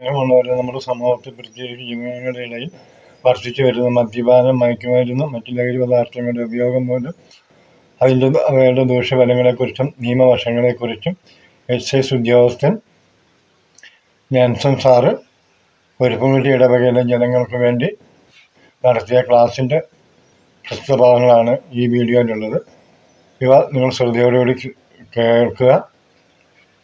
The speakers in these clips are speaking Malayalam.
ഉള്ളവരെ നമ്മുടെ സമൂഹത്തിൽ പ്രത്യേകിച്ച് യുവജനങ്ങളുടെ ഇടയിൽ വർദ്ധിച്ചു വരുന്ന മദ്യപാനം, മയക്കുമരുന്ന്, മറ്റു ലഹരി പദാർത്ഥങ്ങളുടെ ഉപയോഗം മൂലം അവയുടെ ദൂഷ്യഫലങ്ങളെക്കുറിച്ചും നിയമവശങ്ങളെക്കുറിച്ചും എക്സൈസ് ഉദ്യോഗസ്ഥൻ ജാൻസൺ സാറ് ഒരുക്കുമുട്ടി ഇടവകയിലെ ജനങ്ങൾക്ക് വേണ്ടി നടത്തിയ ക്ലാസിൻ്റെ പ്രസ്തുതഭാഗങ്ങളാണ് ഈ വീഡിയോയിലുള്ളത്. ഇവ നിങ്ങൾ ശ്രദ്ധയോടുകൂടി കേൾക്കുക.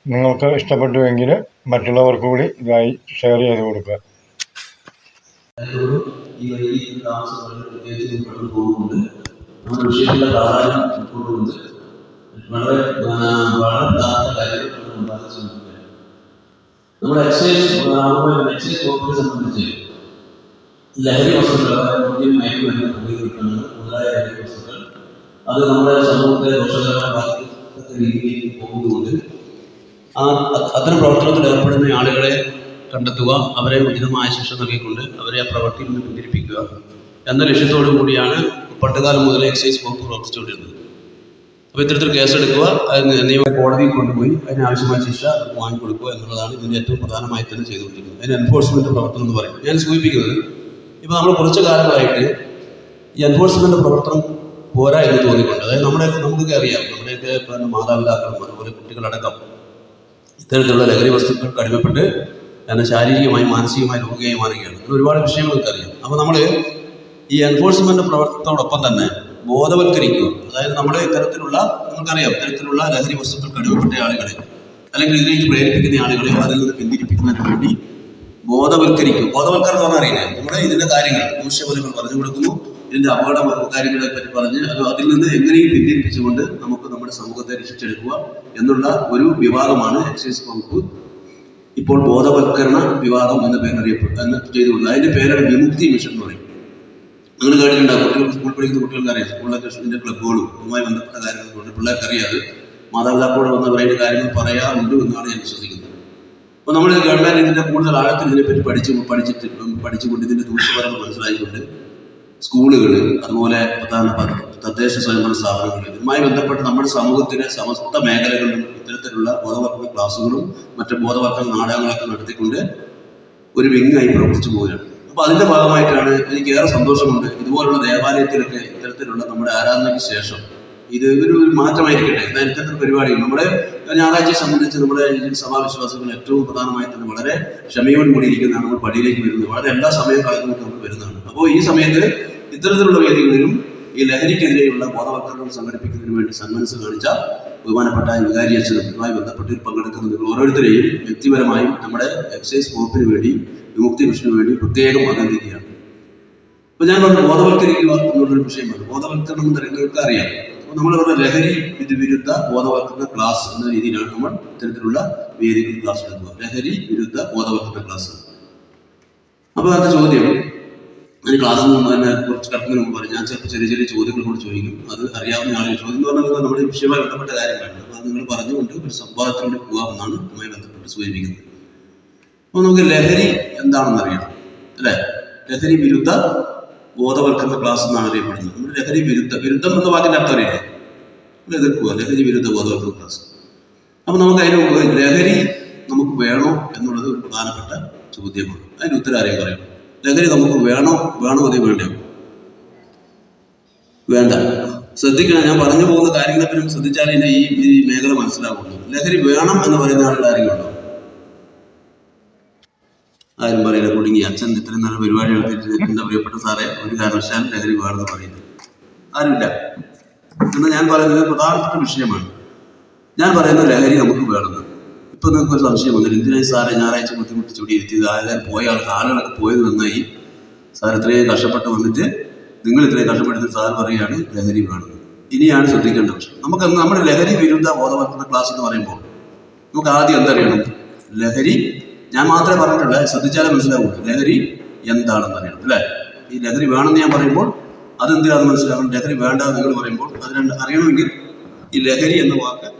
നിങ്ങൾക്ക് ഇഷ്ടപ്പെട്ടുവെങ്കിൽ മറ്റുള്ളവർക്ക് കൂടി ഇതായി ഷെയർ ചെയ്ത് കൊടുക്കുക. നമ്മുടെ എക്സൈസ് വകുപ്പിനെ സംബന്ധിച്ച് ലഹരി വസ്തുക്കൾ മുതലായ ലഹരി വസ്തുക്കൾ അത് നമ്മുടെ സമൂഹത്തെ ദോഷകരമായി ബാധിക്കത്തക്ക രീതിയിൽ പോകുന്നതുകൊണ്ട് അത്തരം പ്രവർത്തനത്തിൽ ഏർപ്പെടുന്ന ആളുകളെ കണ്ടെത്തുക, അവരെ ഉചിതമായ ശിക്ഷ നൽകിക്കൊണ്ട് അവരെ ആ പ്രവൃത്തിയിൽ നിന്ന് പിന്തിരിപ്പിക്കുക എന്ന ലക്ഷ്യത്തോടു കൂടിയാണ് പണ്ടുകാലം മുതലേ എക്സൈസ് വകുപ്പ് പ്രവർത്തിച്ചുകൊണ്ടിരുന്നത്. അപ്പോൾ ഇത്തരത്തിൽ കേസെടുക്കുക, നിയമ കോടതിയിൽ കൊണ്ടുപോയി അതിനാവശ്യമായ ശിക്ഷ വാങ്ങിക്കൊടുക്കുക എന്നുള്ളതാണ് ഇതിൻ്റെ ഏറ്റവും പ്രധാനമായി തന്നെ ചെയ്തുകൊണ്ടിരിക്കുന്നത്. അതിന് എൻഫോഴ്സ്മെൻറ്റ് പ്രവർത്തനം എന്ന് പറയും. ഞാൻ സൂചിപ്പിക്കുന്നത്, ഇപ്പോൾ നമ്മൾ കുറച്ച് കാലങ്ങളായിട്ട് ഈ എൻഫോഴ്സ്മെൻറ്റ് പ്രവർത്തനം പോരാ എന്ന് തോന്നിക്കൊണ്ട്, അതായത് നമുക്കൊക്കെ അറിയാം, നമ്മുടെയൊക്കെ മാതാപിതാക്കളും അതുപോലെ കുട്ടികളടക്കം ഇത്തരത്തിലുള്ള ലഹരി വസ്തുക്കൾക്ക് അടിമപ്പെട്ട് തന്നെ ശാരീരികമായും മാനസികമായി രോഗിയായി മാറുകയാണ്. അങ്ങനെ ഒരുപാട് വിഷയങ്ങളൊക്കെ അറിയാം. അപ്പോൾ നമ്മൾ ഈ എൻഫോഴ്സ്മെൻറ്റ് പ്രവർത്തനത്തോടൊപ്പം തന്നെ ബോധവൽക്കരിക്കുക, അതായത് നമ്മുടെ ഇത്തരത്തിലുള്ള നമുക്കറിയാം ഇത്തരത്തിലുള്ള ലഹരി വസ്തുക്കൾക്ക് അടിമപ്പെട്ട ആളുകളെ അല്ലെങ്കിൽ ഇതിലേക്ക് പ്രേരിപ്പിക്കുന്ന ആളുകളെ അതിൽ നിന്ന് പിന്തിരിപ്പിക്കുന്നതിന് വേണ്ടി ബോധവൽക്കരിക്കും. ബോധവൽക്കരണം എന്ന് പറഞ്ഞാൽ അറിയില്ലേ, നമ്മുടെ ഇതിൻ്റെ കാര്യങ്ങൾ ദൂഷ്യഫലങ്ങൾ പറഞ്ഞു കൊടുക്കുന്നു, ഇതിൻ്റെ അപകട കാര്യങ്ങളെ പറ്റി പറഞ്ഞ് അതിൽ നിന്ന് എങ്ങനെയും പിന്തിരിപ്പിച്ചുകൊണ്ട് നമുക്ക് നമ്മുടെ സമൂഹത്തെ രക്ഷിച്ചെടുക്കുക എന്നുള്ള ഒരു വിഭാഗമാണ് എക്സൈസ് വകുപ്പ് ഇപ്പോൾ ബോധവൽക്കരണ വിഭാഗം എന്ന പേരറിയപ്പെട്ട് ചെയ്തുകൊണ്ട്. അതിൻ്റെ പേരാണ് വിമുക്തി മിഷൻ എന്ന് പറയും. നിങ്ങൾ കേട്ടിട്ടുണ്ടാകും, കുട്ടികൾ സ്കൂൾ പഠിക്കുന്ന കുട്ടികൾക്ക് അറിയാം, സ്കൂളിലൊക്കെ ഇതിൻ്റെ ക്ലബ്ബുകളും അതുമായി ബന്ധപ്പെട്ട കാര്യങ്ങളുണ്ട്. പിള്ളേർക്ക് അറിയാതെ മാതാപിതാക്കളോട് വന്ന് അവരുടെ കാര്യങ്ങൾ പറയാറുണ്ട് എന്നാണ് ഞാൻ വിശ്വസിക്കുന്നത്. അപ്പോൾ നമ്മൾ ഗവൺമെൻറ് ഇതിൻ്റെ കൂടുതൽ ആഴത്തിൽ ഇതിനെപ്പറ്റി പഠിച്ചുകൊണ്ട് ഇതിൻ്റെ ദൂഷ്യഫലങ്ങൾ മനസ്സിലാക്കിക്കൊണ്ട് സ്കൂളുകൾ അതുപോലെ തദ്ദേശ സ്വയംഭരണ സ്ഥാപനങ്ങൾ ഇതുമായി ബന്ധപ്പെട്ട് നമ്മുടെ സമൂഹത്തിലെ സമസ്ത മേഖലകളിലും ഇത്തരത്തിലുള്ള ബോധവൽക്കരണ ക്ലാസ്സുകളും മറ്റ് ബോധവൽക്കരണ നാടകങ്ങളൊക്കെ നടത്തിക്കൊണ്ട് ഒരു വിങ്ങായി പ്രവർത്തിച്ചു പോവുകയാണ്. അപ്പോൾ അതിൻ്റെ ഭാഗമായിട്ടാണ് എനിക്ക് ഏറെ സന്തോഷമുണ്ട്. ഇതുപോലുള്ള ദേവാലയത്തിലൊക്കെ ഇത്തരത്തിലുള്ള നമ്മുടെ ആരാധനയ്ക്ക് ശേഷം ഇത് ഒരു മാറ്റമായിരിക്കട്ടെ. എന്നാൽ ഇത്തരത്തിലുള്ള പരിപാടികൾ നമ്മുടെ ഞായറാഴ്ചയെ സംബന്ധിച്ച് നമ്മുടെ സഭാവിശ്വാസികൾ ഏറ്റവും പ്രധാനമായി തന്നെ വളരെ ക്ഷമയോട് കൂടി ഇരിക്കുന്നതാണ്. നമ്മൾ പള്ളിയിലേക്ക് വരുന്നത് വളരെ എല്ലാ സമയം കളഞ്ഞുകൊണ്ട് നമ്മൾ വരുന്നതാണ്. അപ്പോൾ ഈ സമയത്ത് ഇത്തരത്തിലുള്ള വേദികളിലും ഈ ലഹരിക്കെതിരെയുള്ള ബോധവൽക്കരണം സംഘടിപ്പിക്കുന്നതിന് വേണ്ടി സന്മനസ് കാണിച്ച ബഹുമാനപ്പെട്ട വികാരി അച്ഛനുമായി ബന്ധപ്പെട്ട് പങ്കെടുക്കുന്ന നിങ്ങൾ ഓരോരുത്തരെയും വ്യക്തിപരമായും നമ്മുടെ എക്സൈസ് വകുപ്പിന് വേണ്ടി വിമുക്തി മിഷന് വേണ്ടി പ്രത്യേകം അഭിനന്ദിക്കുകയാണ്. അപ്പോൾ ഞാൻ പറഞ്ഞു ബോധവൽക്കരിക്കുക എന്നുള്ളൊരു വിഷയമാണ്. ബോധവൽക്കരണം എന്ന് നിങ്ങൾക്ക് അറിയാം. അപ്പോൾ നമ്മളിവിടെ ലഹരി വിരുദ്ധ ബോധവൽക്കരണ ക്ലാസ് എന്ന രീതിയിലാണ് നമ്മൾ ഇത്തരത്തിലുള്ള വേദികളിൽ ക്ലാസ് എടുക്കുക. ലഹരി വിരുദ്ധ ബോധവൽക്കരണ ക്ലാസ്. അപ്പോൾ അതിൻ്റെ ചോദ്യം ഞാൻ ക്ലാസ്സിൽ നിന്ന് തന്നെ കുറച്ച് കടക്കുന്നതിന് മുമ്പ് പറയും, ഞാൻ ചിലപ്പോൾ ചെറിയ ചെറിയ ചോദ്യങ്ങൾ കൊണ്ട് ചോദിക്കും. അത് അറിയാവുന്ന ആളുകൾ ചോദ്യം എന്ന് പറഞ്ഞാൽ നമ്മുടെ വിഷയവുമായി ബന്ധപ്പെട്ട കാര്യങ്ങളാണ്. അപ്പോൾ അത് നിങ്ങൾ പറഞ്ഞുകൊണ്ട് ഒരു സംവാദത്തിലൂടെ പോകാമെന്നാണ് അതുമായി ബന്ധപ്പെട്ട് സൂചിപ്പിക്കുന്നത്. അപ്പോൾ നമുക്ക് ലഹരി എന്താണെന്ന് അറിയണം, അല്ലേ? ലഹരി വിരുദ്ധ ബോധവൽക്കരണ ക്ലാസ് എന്നാണ് അറിയപ്പെടുന്നത്. നമ്മുടെ ലഹരി വിരുദ്ധം എന്ന വാക്കിൻ്റെ അർത്ഥം അറിയില്ലേ? നമ്മൾ എതിർക്കുക, ലഹരി വിരുദ്ധ ബോധവൽക്കരണ ക്ലാസ്. അപ്പോൾ നമുക്ക് അതിന് മുമ്പ് ലഹരി നമുക്ക് വേണോ എന്നുള്ളത് ഒരു പ്രധാനപ്പെട്ട ചോദ്യമാണ്. അതിന് ഉത്തരം ആരെയും പറയണം. ലഹരി നമുക്ക് വേണോ അതേ വേണ്ടയോ? വേണ്ട. ശ്രദ്ധിക്കണം, ഞാൻ പറഞ്ഞു പോകുന്ന കാര്യങ്ങളെപ്പറ്റും ശ്രദ്ധിച്ചാലേ എന്നെ ഈ മേഖല മനസ്സിലാവുള്ളൂ. ലഹരി വേണം എന്ന് പറയുന്ന ആളുകൾ ആരെങ്കിലും ഉണ്ടോ? ആരും പറയില്ല. കുടുങ്ങി അച്ഛൻ ഇത്രയും നല്ല പരിപാടി നടത്തിയിട്ട് എൻ്റെ പ്രിയപ്പെട്ട സാറേ ഒരു കാരണവശാലും ലഹരി വേണമെന്ന് പറയുന്നത് ആരുമില്ല. എന്നാൽ ഞാൻ പറയുന്നത് പ്രധാനപ്പെട്ട വിഷയമാണ്. ഞാൻ പറയുന്നത് ലഹരി നമുക്ക് വേണമെന്ന്. ഇപ്പം നിങ്ങൾക്ക് ഒരു സംശയം വന്നില്ല, എന്തിനായി സാറെ ഞായറാഴ്ച ബുദ്ധിമുട്ടി ചൂടി ഇരുത്തിയത്? ആൾക്കാർ പോയ ആളുകളൊക്കെ പോയത് നന്നായി, സാർ ഇത്രയും കഷ്ടപ്പെട്ട് വന്നിട്ട് നിങ്ങൾ ഇത്രയും കഷ്ടപ്പെടുത്തി സാർ പറയുകയാണ് ലഹരി വേണമെന്ന്. ഇനിയാണ് ശ്രദ്ധിക്കേണ്ട വിഷയം. നമ്മുടെ ലഹരി വിരുദ്ധ ബോധവൽക്കരണ ക്ലാസ് എന്ന് പറയുമ്പോൾ നമുക്ക് ആദ്യം എന്തറിയണം? ലഹരി ഞാൻ മാത്രമേ പറഞ്ഞിട്ടുള്ള, ശ്രദ്ധിച്ചാലേ മനസ്സിലാവുള്ളൂ. ലഹരി എന്താണെന്ന് അറിയണം, അല്ലേ? ഈ ലഹരി വേണമെന്ന് ഞാൻ പറയുമ്പോൾ അതെന്തിനാണെന്ന് മനസ്സിലാക്കണം. ലഹരി വേണ്ട നിങ്ങൾ പറയുമ്പോൾ അത് അറിയണമെങ്കിൽ ഈ ലഹരി എന്ന വാക്ക്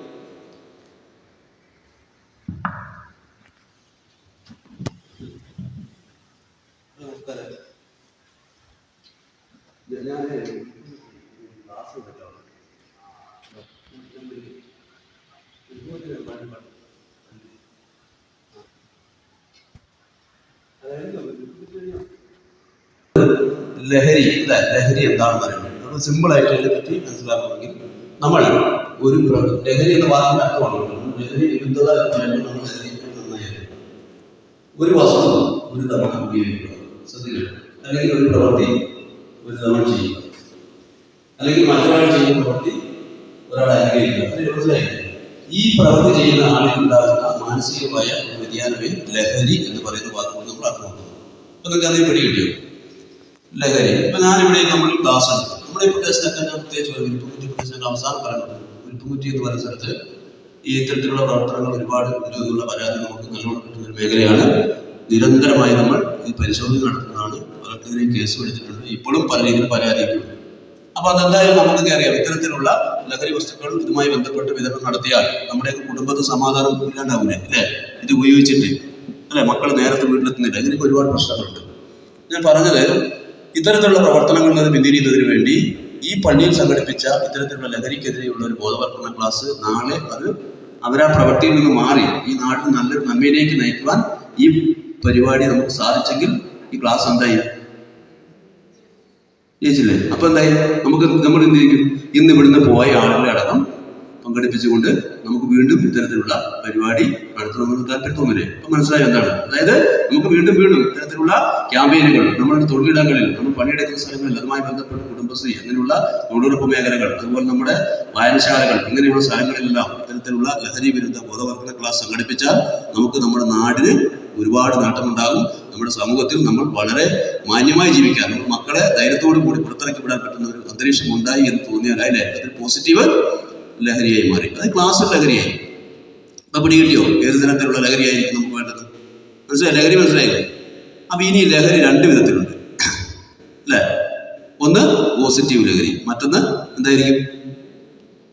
ലഹരി അല്ലെ, ലഹരി എന്താണെന്ന് പറയുന്നത് നമ്മൾ സിമ്പിളായിട്ട് അതിനെ പറ്റി മനസ്സിലാക്കണമെങ്കിൽ നമ്മൾ ഒരു ലഹരി എന്ന വാക്കിന്റെ അർത്ഥമാണ് ലഹരി വിരുദ്ധത എന്ന് പറയുമ്പോൾ നമ്മൾ ലഹരി നന്നായി ഒരു വസ്തു ഒരു തവണ ഉപയോഗിക്കുക, ശ്രദ്ധിക്കുക, അല്ലെങ്കിൽ ഒരു പ്രവൃത്തി ഒരു തവണ ചെയ്യുക, അല്ലെങ്കിൽ മറ്റൊരാൾ ചെയ്യുന്ന പ്രവൃത്തി ഒരാൾ അനുകരിക്കുക. അതിന് മനസ്സിലായില്ലേ? ഈ പ്രവൃത്തി ചെയ്യുന്ന ആളിനുണ്ടാകുന്ന മാനസികമായ വ്യതിയാനമേ ലഹരി എന്ന് പറയുന്ന വാക്കുകൊണ്ട് നമ്മൾ അർത്ഥമാക്കുന്നു. അപ്പൊ നിങ്ങൾക്ക് അതിന് പിടി കിട്ടിയോ? ലഹരി. ഇപ്പൊ ഞാനിവിടെ നമ്മൾ ക്ലാസ് എടുക്കും. നമ്മുടെ ഈ പ്രദേശത്തൊക്കെ ഞാൻ പ്രത്യേകിച്ച് വിരുപ്പുകുറ്റി പ്രദേശത്തിന്റെ അവസാനം പറയുന്നത് വിരുപ്പുകുറ്റി എന്ന് പറയുന്ന സ്ഥലത്ത് ഈ ഇത്തരത്തിലുള്ള പ്രവർത്തനങ്ങൾ ഒരുപാട് ഉണ്ട് എന്നുള്ള പരാതി നമുക്ക് നല്ലോണം കിട്ടുന്ന ഒരു മേഖലയാണ്. നിരന്തരമായി നമ്മൾ ഈ പരിശോധന നടത്തുന്നതാണ്. പലർക്കെതിരെയും കേസ് എടുത്തിട്ടുണ്ട്. ഇപ്പോഴും പല രീതിയിൽ പരാതിയിട്ടുണ്ട്. അപ്പൊ അതെന്തായാലും നമുക്ക് അറിയാം, ഇത്തരത്തിലുള്ള ലഹരി വസ്തുക്കൾ ഇതുമായി ബന്ധപ്പെട്ട് വിതരണം നടത്തിയാൽ നമ്മുടെയൊക്കെ കുടുംബത്തിൽ സമാധാനം ഇല്ലാണ്ടാവൂലേ അല്ലെ? ഇത് ഉപയോഗിച്ചിട്ട് അല്ലെ, മക്കൾ നേരത്തെ വീട്ടിലെത്തുന്നില്ല, ഇതിനൊക്കെ ഒരുപാട് പ്രശ്നങ്ങളുണ്ട്. ഞാൻ പറഞ്ഞത് ഇത്തരത്തിലുള്ള പ്രവർത്തനങ്ങളിൽ നിന്ന് പിന്തിരിയുന്നതിന് വേണ്ടി ഈ പള്ളിയിൽ സംഘടിപ്പിച്ച ഇത്തരത്തിലുള്ള ലഹരിക്കെതിരെയുള്ള ഒരു ബോധവൽക്കരണ ക്ലാസ് നാളെ അത് അവരാ പ്രവൃത്തിയിൽ നിന്ന് മാറി ഈ നാട്ടിൽ നല്ലൊരു നന്മയിലേക്ക് നയിക്കുവാൻ ഈ പരിപാടി നമുക്ക് സാധിച്ചെങ്കിൽ ഈ ക്ലാസ് എന്തായി ജയിച്ചില്ലേ? അപ്പൊ എന്തായി? നമ്മൾ എന്ത് ചെയ്യും? ഇന്ന് ഇവിടുന്ന് പോയ ആളുകളെ അടക്കം പങ്കെടുപ്പിച്ചുകൊണ്ട് നമുക്ക് വീണ്ടും ഇത്തരത്തിലുള്ള പരിപാടി നടത്തണമെന്ന് താല്പര്യത്തോന്നില്ലേ? അപ്പൊ മനസ്സിലായി എന്താണ്? അതായത് നമുക്ക് വീണ്ടും ഇത്തരത്തിലുള്ള ക്യാമ്പയിനുകൾ നമ്മളുടെ തൊഴിലിടങ്ങളിൽ, നമ്മൾ പണിയെടുക്കുന്ന സ്ഥലങ്ങളിൽ, അതുമായി ബന്ധപ്പെട്ട കുടുംബശ്രീ അങ്ങനെയുള്ള തൊഴിലുറപ്പ് മേഖലകൾ, അതുപോലെ നമ്മുടെ വായനശാലകൾ, ഇങ്ങനെയുള്ള സ്ഥലങ്ങളിലെല്ലാം ഇത്തരത്തിലുള്ള ലഹരി വിരുദ്ധ ബോധവൽക്കരണ ക്ലാസ് സംഘടിപ്പിച്ചാൽ നമുക്ക് നമ്മുടെ നാടിന് ഒരുപാട് നേട്ടമുണ്ടാകും. നമ്മുടെ സമൂഹത്തിൽ നമ്മൾ വളരെ മാന്യമായി ജീവിക്കാൻ, നമ്മൾ മക്കളെ ധൈര്യത്തോടു കൂടി പുറത്തിറക്കി വിടാൻ പറ്റുന്ന ഒരു അന്തരീക്ഷം ഉണ്ടായി എന്ന് തോന്നിയാൽ അല്ലേ അതൊരു പോസിറ്റീവ് ലഹരിയായി മാറി. അത് ക്ലാസ് ലഹരിയായി. അപ്പൊ പിടികിട്ടിയോ ഏത് തരത്തിലുള്ള ലഹരിയായിരിക്കും നമുക്ക് വേണ്ടത്? മനസ്സിലായി? ലഹരി മനസ്സിലായില്ലേ? അപ്പൊ ഇനി ലഹരി രണ്ട് വിധത്തിലുണ്ട് അല്ലെ? ഒന്ന് പോസിറ്റീവ് ലഹരി, മറ്റൊന്ന് എന്തായിരിക്കും?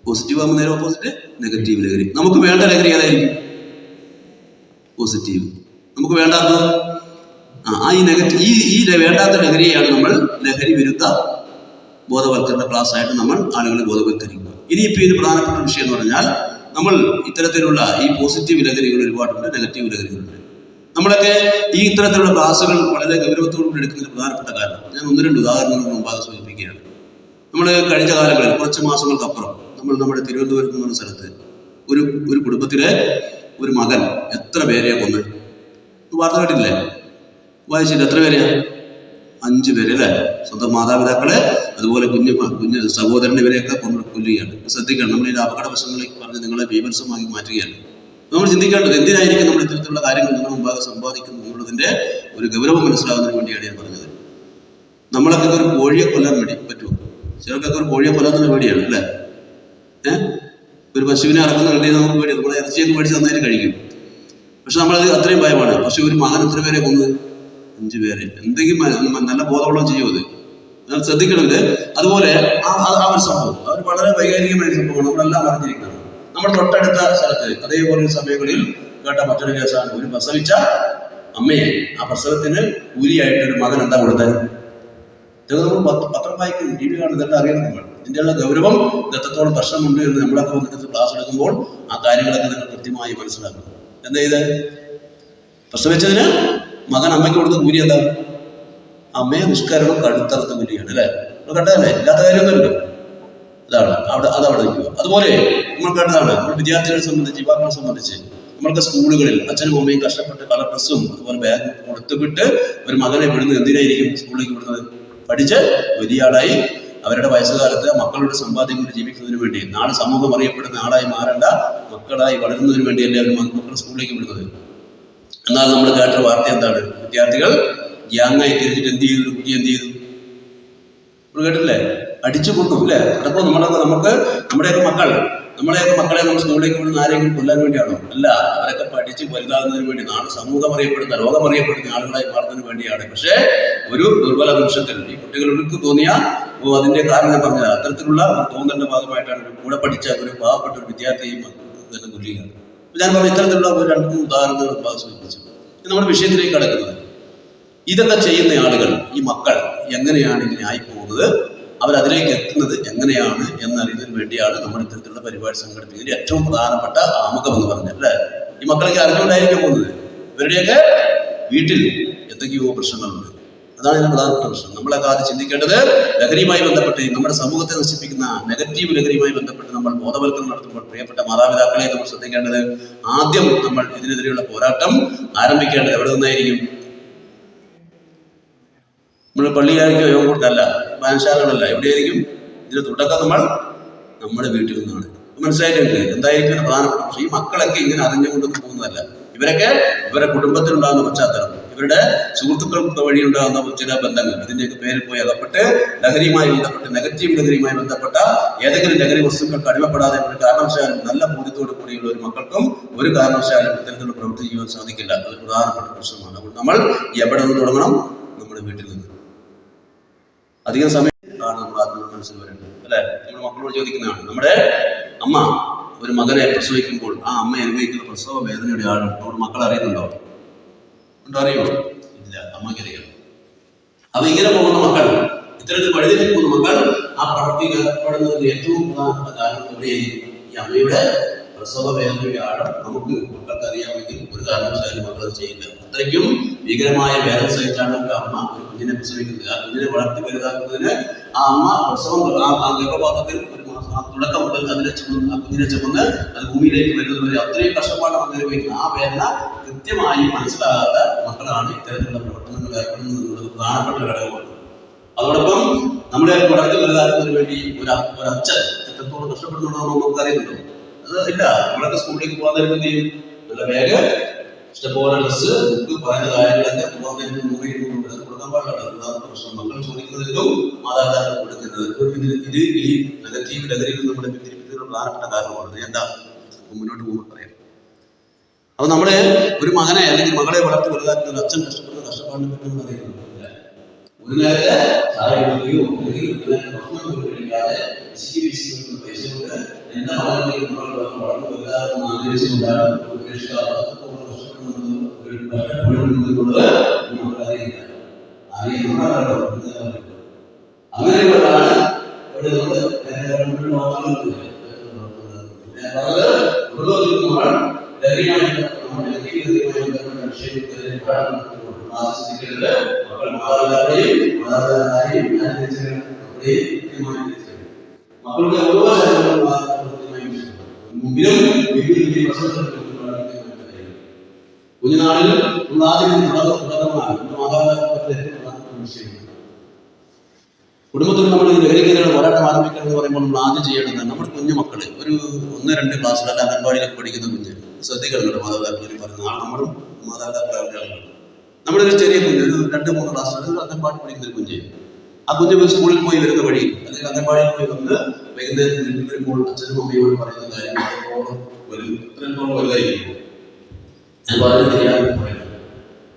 പോസിറ്റീവ് ആകുമ്പോൾ നേരെ ഓപ്പോസിറ്റ് നെഗറ്റീവ് ലഹരി. നമുക്ക് വേണ്ട ലഹരി ഏതായിരിക്കും? പോസിറ്റീവ്. നമുക്ക് വേണ്ടാത്തത് ഈ നെഗറ്റീവ്. ഈ വേണ്ടാത്ത ലഹരിയാണ് നമ്മൾ ലഹരി വിരുദ്ധ ബോധവൽക്കരണ ക്ലാസ് ആയിട്ട് നമ്മൾ ആളുകളെ ബോധവൽക്കരിക്കുക. ഇനിയിപ്പോൾ ഇത് പ്രധാനപ്പെട്ട വിഷയം എന്ന് പറഞ്ഞാൽ നമ്മൾ ഇത്തരത്തിലുള്ള ഈ പോസിറ്റീവ് ലഹരികൾ ഒരുപാടുണ്ട്, നെഗറ്റീവ് ലഹരികളുണ്ട്. നമ്മളൊക്കെ ഈ ഇത്തരത്തിലുള്ള ക്ലാസ്സുകൾ വളരെ ഗൗരവത്തോടുകൂടി എടുക്കുന്നതിന് പ്രധാനപ്പെട്ട കാരണം ഞാൻ 1-2 ഉദാഹരണങ്ങൾ മുമ്പാകെ സൂചിപ്പിക്കുകയാണ്. നമ്മൾ കഴിഞ്ഞ കാലങ്ങളിൽ കുറച്ച് മാസങ്ങൾക്കപ്പുറം നമ്മുടെ തിരുവനന്തപുരത്ത് എന്ന് പറഞ്ഞ സ്ഥലത്ത് ഒരു കുടുംബത്തിലെ ഒരു മകൻ എത്ര പേരെയാ കൊന്നത്? വാർത്ത കേട്ടില്ലേ? വായിച്ചില്ല? എത്ര പേരെയാ? 5 പേര് അല്ലേ? സ്വന്തം മാതാപിതാക്കളെ അതുപോലെ കുഞ്ഞ് സഹോദരനെ ഇവരെയൊക്കെ കൊല്ലുകയാണ്. ശ്രദ്ധിക്കണം, നമ്മൾ ഈ അപകട വശങ്ങളിലേക്ക് പറഞ്ഞ് നിങ്ങളെ ബീഭത്സമാക്കി മാറ്റുകയാണ്. നമ്മൾ ചിന്തിക്കേണ്ടത് എന്തിനായിരിക്കും നമ്മൾ ഇത്തരത്തിലുള്ള കാര്യങ്ങൾ നിങ്ങൾ മുമ്പാകെ സമ്പാദിക്കുന്നു എന്നുള്ളതിന്റെ ഒരു ഗൗരവം മനസ്സിലാകുന്നതിന് വേണ്ടിയാണ് ഞാൻ പറഞ്ഞത്. നമ്മളൊക്കെ ഒരു കോഴിയെ കൊല്ലാൻ വേണ്ടി പറ്റുമോ? ചിലർക്കൊക്കെ ഒരു കോഴിയെ കൊല്ലാൻ പേടിയാണ് അല്ലേ? ഒരു പശുവിനെ അറക്കുന്ന കണ്ടിട്ട് നമുക്ക് പേടി, നമ്മളെ ഇറച്ചിയൊക്കെ മേടിച്ച് നന്നായിട്ട് കഴിക്കും. പക്ഷെ നമ്മളത് അത്രയും ഭയമാണ്. പക്ഷെ ഒരു മകൻ എത്ര പേരെ കൊന്നത്? 5 പേരെ. എന്തെങ്കിലും നല്ല ബോധവളം ചെയ്യുമത്? നിങ്ങൾ ശ്രദ്ധിക്കണം ഇത്. അതുപോലെ ആ ഒരു സംഭവം അത് വളരെ വൈകാരികമായ സംഭവമാണ്, നമ്മളെല്ലാം അറിഞ്ഞിരിക്കുന്നത്. നമ്മുടെ തൊട്ടടുത്ത സ്ഥലത്ത് അതേപോലെ സമയങ്ങളിൽ കേട്ട മറ്റൊരു കേസാണ്. ഒരു പ്രസവിച്ച അമ്മയെ ആ പ്രസവത്തിന് കൂലിയായിട്ടൊരു മകൻ എന്താ കൊടുത്തത്? നമ്മൾ പത്രം വായിക്കും, TV കാണും, ഇതെല്ലാം അറിയണം നമ്മൾ. ഇതിൻ്റെയുള്ള ഗൗരവം എത്രത്തോളം പ്രശ്നമുണ്ട് എന്ന് നമ്മളൊക്കെ വന്നിട്ട് ക്ലാസ് എടുക്കുമ്പോൾ ആ കാര്യങ്ങളൊക്കെ നിങ്ങൾ കൃത്യമായി മനസ്സിലാക്കണം. എന്താ ചെയ്ത്? പ്രസവിച്ചതിന് മകൻ അമ്മയ്ക്ക് കൊടുത്ത കൂലി എന്താ? അമ്മയെ നിഷ്കരണം കഴുത്തറുത്ത കൂലിയാണ് അല്ലേ? നമ്മൾ കണ്ടതല്ലേ? ഇല്ലാത്ത കാര്യമൊന്നുമല്ലോ. അതവിടെ നിൽക്കുക. അതുപോലെ നമ്മൾ കണ്ടതാണ്, നമ്മൾ വിദ്യാർത്ഥികളെ സംബന്ധിച്ച്, യുവാക്കളെ സംബന്ധിച്ച് നമ്മൾക്ക് സ്കൂളുകളിൽ അച്ഛനും അമ്മയും കഷ്ടപ്പെട്ട് കളർ ഡ്രസ്സും അതുപോലെ ബാഗ് കൊടുത്തുവിട്ട് ഒരു മകനെ വിടുന്നത് എന്തിനായിരിക്കും? സ്കൂളിലേക്ക് വിടുന്നത് പഠിച്ച് വലിയ ആളായി അവരുടെ വയസ്സുകാലത്ത് മക്കളുടെ സമ്പാദ്യം കൊണ്ട് ജീവിക്കുന്നതിന് വേണ്ടി, നാളെ സമൂഹം അറിയപ്പെടുന്ന ആളായി മാറേണ്ട മക്കളായി വളരുന്നതിന് വേണ്ടിയല്ലേ അവർ മക്കൾ സ്കൂളിലേക്ക് വിടുന്നത്. എന്നാൽ നമ്മൾ കേട്ട വാർത്ത എന്താണ്? വിദ്യാർത്ഥികൾ ഗ്യാങ്ങായി തിരിച്ചിട്ട് എന്ത് ചെയ്തു? കുട്ടി എന്ത് ചെയ്തു? നമ്മൾ കേട്ടില്ലേ? അടിച്ചു കൊണ്ടു അല്ലേ? അടക്കം നമ്മുടെയൊക്കെ മക്കളെ നമ്മൾ സ്കൂളിലേക്ക് വിടുന്ന ആരെങ്കിലും കൊല്ലാൻ വേണ്ടിയാണോ? അല്ല, അവരൊക്കെ പഠിച്ച് വലുതാകുന്നതിന് വേണ്ടി, നാളെ സമൂഹം അറിയപ്പെടുന്ന, ലോകം അറിയപ്പെടുന്ന ആളുകളായി മാറുന്നതിന് വേണ്ടിയാണ്. പക്ഷേ ഒരു ദുർബല നിമിഷത്തിൽ ഈ കുട്ടികൾക്ക് തോന്നിയ അതിന്റെ കാരണം ഞാൻ പറഞ്ഞത് അത്തരത്തിലുള്ള തോന്നലിന്റെ ഭാഗമായിട്ടാണ് കൂടെ പഠിച്ച ഒരു പാവപ്പെട്ട ഒരു വിദ്യാർത്ഥിയെയും തന്നെ കൊല്ലുകയാണ്. ഞാൻ പറഞ്ഞ ഇത്തരത്തിലുള്ള 2-3 ഉദാഹരണങ്ങൾ സൂചിപ്പിച്ചു. നമ്മുടെ വിഷയത്തിലേക്ക് കടക്കുന്നത്, ഇതൊക്കെ ചെയ്യുന്ന ആളുകൾ, ഈ മക്കൾ എങ്ങനെയാണ് ഇങ്ങനെ ആയിപ്പോകുന്നത്, അവരതിലേക്ക് എത്തുന്നത് എങ്ങനെയാണ് എന്നറിയുന്നതിന് വേണ്ടിയാണ് നമ്മൾ ഇത്തരത്തിലുള്ള പരിപാടി സംഘടിപ്പിക്കുന്നതിൽ ഏറ്റവും പ്രധാനപ്പെട്ട ആമുഖം എന്ന് പറഞ്ഞാൽ അല്ലേ? ഈ മക്കളൊക്കെ അറിഞ്ഞുകൊണ്ടായിരിക്കും പോകുന്നത്. ഇവരുടെയൊക്കെ വീട്ടിൽ എന്തൊക്കെയോ പ്രശ്നങ്ങളുണ്ട്. അതാണ് ഇതിന്റെ പ്രധാനപ്പെട്ട പ്രശ്നം. നമ്മളൊക്കെ ആദ്യം ചിന്തിക്കേണ്ടത് ലഹരിയുമായി ബന്ധപ്പെട്ട് നമ്മുടെ സമൂഹത്തെ നശിപ്പിക്കുന്ന നെഗറ്റീവ് ലഹരിയുമായി ബന്ധപ്പെട്ട് നമ്മൾ ബോധവൽക്കരണം നടത്തുമ്പോൾ പ്രിയപ്പെട്ട മാതാപിതാക്കളെ നമ്മൾ ശ്രദ്ധിക്കേണ്ടത് ആദ്യം നമ്മൾ ഇതിനെതിരെയുള്ള പോരാട്ടം ആരംഭിക്കേണ്ടത് എവിടെ നിന്നായിരിക്കും? നമ്മൾ പള്ളിയായിരിക്കും, യോഗം കൊണ്ടല്ല, വായനശാലകളല്ല, എവിടെയായിരിക്കും? ഇതിന്റെ തുടക്കം നമ്മുടെ വീട്ടിൽ നിന്നാണ്. മനസ്സിലായിട്ടുണ്ട് എന്തായിരിക്കും പ്രധാനപ്പെട്ട പ്രശ്നം? ഈ മക്കളൊക്കെ ഇങ്ങനെ അറിഞ്ഞുകൊണ്ടൊന്നും പോകുന്നതല്ല. ഇവരൊക്കെ ഇവരുടെ കുടുംബത്തിലുണ്ടാകുന്ന പശ്ചാത്തലം, ഇവരുടെ സുഹൃത്തുക്കൾ വഴി ഉണ്ടാകുന്ന ചില ബന്ധങ്ങൾ, ഇതിന്റെയൊക്കെ പേരിൽ പോയി അകപ്പെട്ട് ലഹരിയുമായി ബന്ധപ്പെട്ട് നെഗറ്റീവ് ലഹരിയുമായി ബന്ധപ്പെട്ട ഏതെങ്കിലും ലഹരി വസ്തുക്കൾക്ക് അടിമപ്പെടാതെ ഒരു കാരണവശാലും നല്ല ബോധ്യത്തോടു കൂടിയുള്ള ഒരു മക്കൾക്കും ഒരു കാരണവശാലും ഇത്തരത്തിലുള്ള പ്രവൃത്തി ചെയ്യാൻ സാധിക്കില്ല. അതൊരു പ്രധാനപ്പെട്ട പ്രശ്നമാണ്. അപ്പോൾ നമ്മൾ എവിടെ നിന്ന് തുടങ്ങണം? നമ്മുടെ വീട്ടിൽ നിന്ന്. അധികം സമയം ആണ് നമ്മൾ ആത്മ മനസ്സിൽ വരേണ്ടത്, അല്ലെ? നമ്മുടെ മക്കളോട് ചോദിക്കുന്നതാണ്. നമ്മുടെ അമ്മ ഒരു മകനെ പ്രസവിക്കുമ്പോൾ ആ അമ്മ അനുഭവിക്കുന്ന പ്രസവ വേദനയുടെ ആഴം നമ്മുടെ മക്കൾ അറിയുന്നുണ്ടോ? അറിയോ? ഇല്ല, അമ്മയ്ക്കറിയാം. അപ്പൊ ഇങ്ങനെ പോകുന്ന മക്കൾ, ഇത്തരത്തിൽ വഴിതെറ്റി പോകുന്ന മക്കൾ ആ പ്രവൃത്തി ഏർപ്പെടുന്നതിന് ഏറ്റവും പ്രധാനപ്പെട്ട കാരണം എവിടെയായിരിക്കും? ഈ അമ്മയുടെ പ്രസവ വേദനയുടെ ആഴം നമുക്ക് മക്കൾക്ക് അറിയാമെങ്കിൽ ഒരു കാരണവശാലും മക്കൾ ചെയ്യില്ല. അത്രയ്ക്കും ഭീകരമായ വേദന സഹിച്ചാണ് അമ്മ ഒരു കുഞ്ഞിനെ പ്രസവിക്കുന്നത്. ആ കുഞ്ഞിനെ വളർത്തി വലുതാക്കുന്നതിന് ആ അമ്മ പ്രസവം ആ ഗർഭപാത്രത്തിൽ ഒരു മാസം തുടക്കം മുതൽ ആ കുഞ്ഞിനെ ചുമന്ന് അത് ഭൂമിയിലേക്ക് വരുന്നതുവരെ അത്രയും കഷ്ടപ്പാടാണ് അനുഭവിക്കുന്നത്. ആ വേദന കൃത്യമായി മനസ്സിലാകാത്ത മക്കളാണ് ഇത്തരത്തിലുള്ള പ്രവർത്തനങ്ങൾ ഏർപ്പെടുന്നത് എന്നുള്ളത് പ്രധാനപ്പെട്ട ഘടകമാണ്. അതോടൊപ്പം നമ്മളെ വളർത്തി വലുതാക്കുന്നതിന് വേണ്ടി ഒരു അച്ഛൻ എത്രത്തോളം കഷ്ടപ്പെടുന്നുണ്ടോ നമുക്ക് അറിയുന്നുണ്ടോ? അത് ഇല്ല. നമ്മളൊക്കെ സ്കൂളിലേക്ക് പോകാൻ നേരത്തെ ചെയ്യും, നല്ല ബാഗ്, ഇഷ്ടംപോലെ ഡ്രസ്സ്, ബുക്ക്, പറയുന്ന കാര്യങ്ങളൊക്കെ പോകാൻ നേരത്തെ 100-200 കൊടുക്കാൻ പാടില്ല. പ്രശ്നം മക്കൾ ചോദിക്കുന്നതിലും മാതാപിതാക്കൾ കൊടുക്കുന്നത് ഇത് ഈ നെഗറ്റീവ് ലഹരിയിൽ നമ്മുടെ പിന്തിരിപ്പിക്കുന്ന പ്രധാനപ്പെട്ട കാരണമാണ്. എന്താ മുന്നോട്ട് പോകുമ്പോൾ പറയാം. അപ്പൊ നമ്മള് ഒരു മകനെ അല്ലെങ്കിൽ മകളെ വളർത്തി വലുതാക്കുന്ന അച്ഛൻ കഷ്ടപ്പെടുന്ന കഷ്ടപ്പാടിനെ പറ്റി നമ്മൾ അറിയുന്നു. ഒരു നേരത്തെ സാഹചര്യങ്ങളെയോ കഴിക്കാതെ പൈസ കൊണ്ട് എന്റെ മകനെ വളർന്നു വലുതാകുന്ന ആഗ്രഹിച്ചുകൊണ്ടാണ് അങ്ങനെയുള്ളതാണ് മക്കളുടെ ഓരോ മുമ്പിലും കുഞ്ഞുനാളിൽ നമ്മൾ ആദ്യം തുടങ്ങുന്നതാണ് മാതാപിതാക്കളുടെ വിഷയമാണ്. കുടുംബത്തിൽ നമ്മൾ ഈ ലഹരിക്കെതിരെ പോരാട്ടം ആരംഭിക്കണം എന്ന് പറയുമ്പോൾ നമ്മൾ ആദ്യം ചെയ്യേണ്ടത് നമ്മുടെ കുഞ്ഞു മക്കള് ഒരു 1-2 ക്ലാസ്സിലല്ല അംഗൻവാടിയിലൊക്കെ പഠിക്കുന്ന കുഞ്ഞ് ശ്രദ്ധിക്കുന്നുണ്ട്. മാതാപിതാക്കൾ പറയുന്ന നാളെ നമ്മളും മാതാപിതാക്കളെ നമ്മുടെ ഒരു ചെറിയ കുഞ്ഞ് ഒരു 2-3 ക്ലാസ്സിൽ അംഗൻവാടി പഠിക്കുന്ന ഒരു കുഞ്ഞ്, ആ കുഞ്ഞ് സ്കൂളിൽ പോയി വരുന്ന വഴി അല്ലെങ്കിൽ അംഗൻവാടിയിൽ പോയി വന്ന് വൈകുന്നേരം വീട്ടിൽ വരുമ്പോൾ അച്ഛനും അമ്മയോട് പറയുന്ന കാര്യം ഇത്രത്തോളം വലുതായിരിക്കും. ഞാൻ പറയുന്നത് ശരിയാണെന്ന് പറയുന്നത്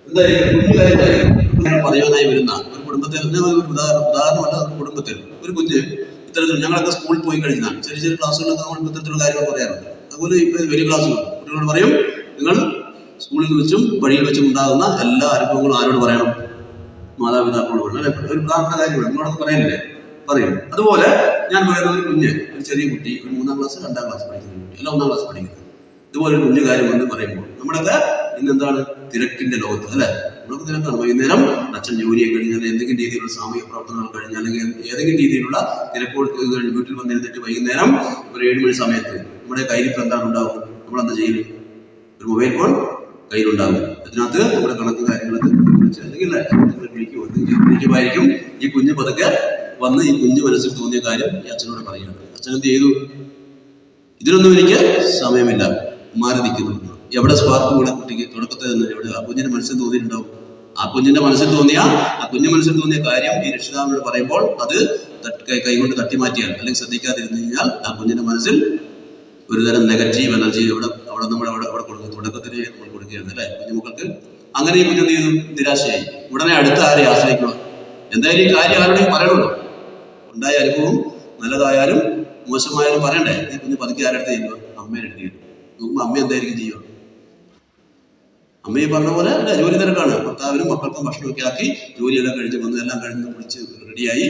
എന്തായിരിക്കും? കുഞ്ഞു കാര്യമായിരിക്കും പറയാനായി വരുന്ന ഒരു കുടുംബത്തിൽ ഉദാഹരണമല്ല, കുടുംബത്തിൽ ഒരു കുഞ്ഞ് ഇത്തരത്തിൽ ഞങ്ങളൊക്കെ സ്കൂളിൽ പോയി കഴിഞ്ഞാൽ ചെറിയ ചെറിയ ക്ലാസ്സുകളൊക്കെ നമ്മൾ ഇത്തരത്തിലുള്ള കാര്യങ്ങൾ പറയാറുണ്ട്. അതുപോലെ ഇപ്പോൾ വലിയ ക്ലാസ്സുകൾ കുട്ടികളോട് പറയും, നിങ്ങൾ സ്കൂളിൽ വെച്ചും വഴിയിൽ വെച്ചും ഉണ്ടാകുന്ന എല്ലാ അനുഭവങ്ങളും ആരോട് പറയണം? മാതാപിതാക്കളോട് പറയണം. ഒരു പ്രധാനപ്പെട്ട കാര്യമാണ്, നിങ്ങളോട് പറയണ്ടേ? പറയും. അതുപോലെ ഞാൻ പറയുന്ന ഒരു കുഞ്ഞ്, ഒരു ചെറിയ കുട്ടി, ഒരു 3-ാം ക്ലാസ് 2-ാം ക്ലാസ് പഠിക്കുന്ന കുട്ടി അല്ല 1-ാം ക്ലാസ് പഠിക്കുന്നത്, ഇതുപോലെ ഒരു കുഞ്ഞു കാര്യം എന്ന് പറയുമ്പോൾ നമ്മുടെയൊക്കെ ഇന്നെന്താണ് തിരക്കിന്റെ ലോകത്ത്, അല്ലെ? നമ്മളൊക്കെ തിരക്കാണ്. വൈകുന്നേരം അച്ഛൻ ജോലിയെ കഴിഞ്ഞാൽ എന്തെങ്കിലും രീതിയിലുള്ള സാമൂഹിക പ്രവർത്തനങ്ങൾ കഴിഞ്ഞാൽ അല്ലെങ്കിൽ ഏതെങ്കിലും രീതിയിലുള്ള തിരക്കോട് കഴിഞ്ഞ് വീട്ടിൽ വന്നിരുന്നിട്ട് വൈകുന്നേരം ഒരു 7 മണി സമയത്ത് നമ്മുടെ കയ്യിൽ എന്താണ് ഉണ്ടാവുന്നത്? നമ്മളെന്താ ചെയ്യുന്നത്? ഒരു മൊബൈൽ ഫോൺ കയ്യിലുണ്ടാകും. അതിനകത്ത് നമ്മുടെ കണക്ക് കാര്യങ്ങളൊക്കെ വിളിക്കുമായിരിക്കും. ഈ കുഞ്ഞ് പതുക്കെ വന്ന് ഈ കുഞ്ഞ് മനസ്സിൽ തോന്നിയ കാര്യം ഈ അച്ഛനോട് പറയുകയാണ്. അച്ഛൻ എന്ത് ചെയ്തു? ഇതിനൊന്നും എനിക്ക് സമയമില്ല, മാറി നിൽക്കുന്നു. എവിടെ സ്പാർക്ക് കൂടെ കുട്ടിക്ക് തുടക്കത്തിൽ നിന്ന് എവിടെ ആ കുഞ്ഞിന്റെ മനസ്സിൽ തോന്നിയിട്ടുണ്ടാവും? ആ കുഞ്ഞിന്റെ മനസ്സിൽ തോന്നിയ കാര്യം ഈ രക്ഷിതാവിനോട് പറയുമ്പോൾ അത് കൈകൊണ്ട് തട്ടി മാറ്റിയാൽ അല്ലെങ്കിൽ ശ്രദ്ധിക്കാതിരുന്നു കഴിഞ്ഞാൽ ആ കുഞ്ഞിന്റെ മനസ്സിൽ ഒരുതരം നെഗറ്റീവ് എനർജി അവിടെ കൊടുക്കും. തുടക്കത്തിൽ നമ്മൾ കൊടുക്കുകയാണ്, അല്ലെ? കുഞ്ഞുമക്കൾക്ക് അങ്ങനെ ഈ കുഞ്ഞു ചെയ്തു നിരാശയായി. ഉടനെ അടുത്ത ആരെ ആശ്രയിക്കണം? എന്തായാലും ഈ കാര്യം ആരുടെയും പറയണമല്ലോ. ഉണ്ടായ അനുഭവം നല്ലതായാലും മോശമായാലും പറയണ്ടേ? ഈ കുഞ്ഞ് പതുക്കെ ആരെടുത്ത് ചെയ്യുക? അമ്മയുടെ അടുത്ത് ചെയ്യുക. നോക്കുമ്പോൾ അമ്മ എന്തായിരിക്കും ചെയ്യുക? അമ്മയെ പറഞ്ഞ പോലെ അല്ലെ, ജോലി തിരക്കാണ്. ഭർത്താവിനും മക്കൾക്കും ഭക്ഷണമൊക്കെ ആക്കി ജോലിയെല്ലാം കഴിഞ്ഞ് വന്ന് എല്ലാം കഴിഞ്ഞ് കുളിച്ച് റെഡിയായി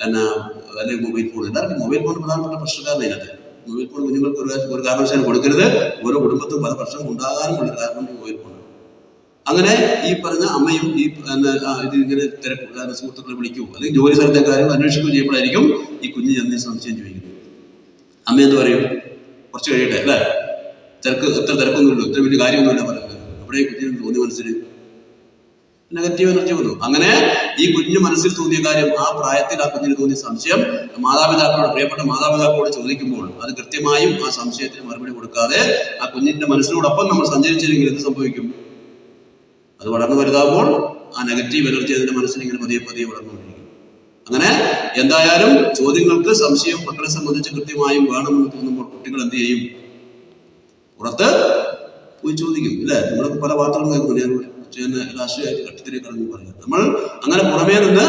അല്ലെങ്കിൽ മൊബൈൽ ഫോൺ. എല്ലാവർക്കും മൊബൈൽ ഫോൺ പ്രധാനപ്പെട്ട പ്രശ്നക്കാരനെ അതിനകത്ത്. മൊബൈൽ ഫോൺ കുഞ്ഞുങ്ങൾക്ക് ഒരു കാരണവശാലും കൊടുക്കരുത്. ഓരോ കുടുംബത്തും പല പ്രശ്നം ഉണ്ടാകാനും ഉള്ള കാരണം മൊബൈൽ ഫോൺ. അങ്ങനെ ഈ പറഞ്ഞ അമ്മയും ഈ ഇത് ഇങ്ങനെ സുഹൃത്തുക്കളെ വിളിക്കുകയോ അല്ലെങ്കിൽ ജോലി സ്ഥലത്തെ കാര്യം അന്വേഷിക്കുകയോ ചെയ്യുമ്പോഴായിരിക്കും ഈ കുഞ്ഞ് ചെന്ന് സംശയം ചോദിക്കുന്നത്. അമ്മ എന്ന് പറയും കുറച്ച് കഴിയട്ടെ അല്ലേ, എത്ര തിരക്കൊന്നുമില്ല, ഇത്ര വലിയ കാര്യമൊന്നുമില്ല പറയുന്നത്. അവിടെ കുഞ്ഞിന് തോന്നിയ മനസ്സിൽ നെഗറ്റീവ് എനർജി വന്നു. അങ്ങനെ ഈ കുഞ്ഞു മനസ്സിൽ തോന്നിയ കാര്യം, ആ പ്രായത്തിൽ ആ കുഞ്ഞിന് തോന്നിയ സംശയം മാതാപിതാക്കളോട്, പ്രിയപ്പെട്ട മാതാപിതാക്കളോട് ചോദിക്കുമ്പോൾ അത് കൃത്യമായും ആ സംശയത്തിന് മറുപടി കൊടുക്കാതെ ആ കുഞ്ഞിന്റെ മനസ്സിനോടൊപ്പം നമ്മൾ സഞ്ചരിച്ചില്ലെങ്കിൽ എന്ത് സംഭവിക്കും? അത് വളർന്നു വലുതാകുമ്പോൾ ആ നെഗറ്റീവ് എനർജി അതിന്റെ മനസ്സിൽ ഇങ്ങനെ പതിയെ പതിയെ വളർന്നുകൊണ്ടിരിക്കും. അങ്ങനെ എന്തായാലും ചോദ്യങ്ങൾക്ക് സംശയം മക്കളെ സംബന്ധിച്ച് കൃത്യമായും വേണമെന്ന് തോന്നുമ്പോൾ കുട്ടികൾ എന്ത് ചെയ്യും? പുറത്ത് പോയി ചോദിക്കും. ഇല്ലേ? നമ്മളൊക്കെ പല വാർത്തകളും കേൾക്കുന്നു. ഞാൻ രാഷ്ട്രീയമായിട്ട് ഘട്ടത്തിലേക്ക് കടന്നു പറയാം. നമ്മൾ അങ്ങനെ പുറമേ നിന്ന്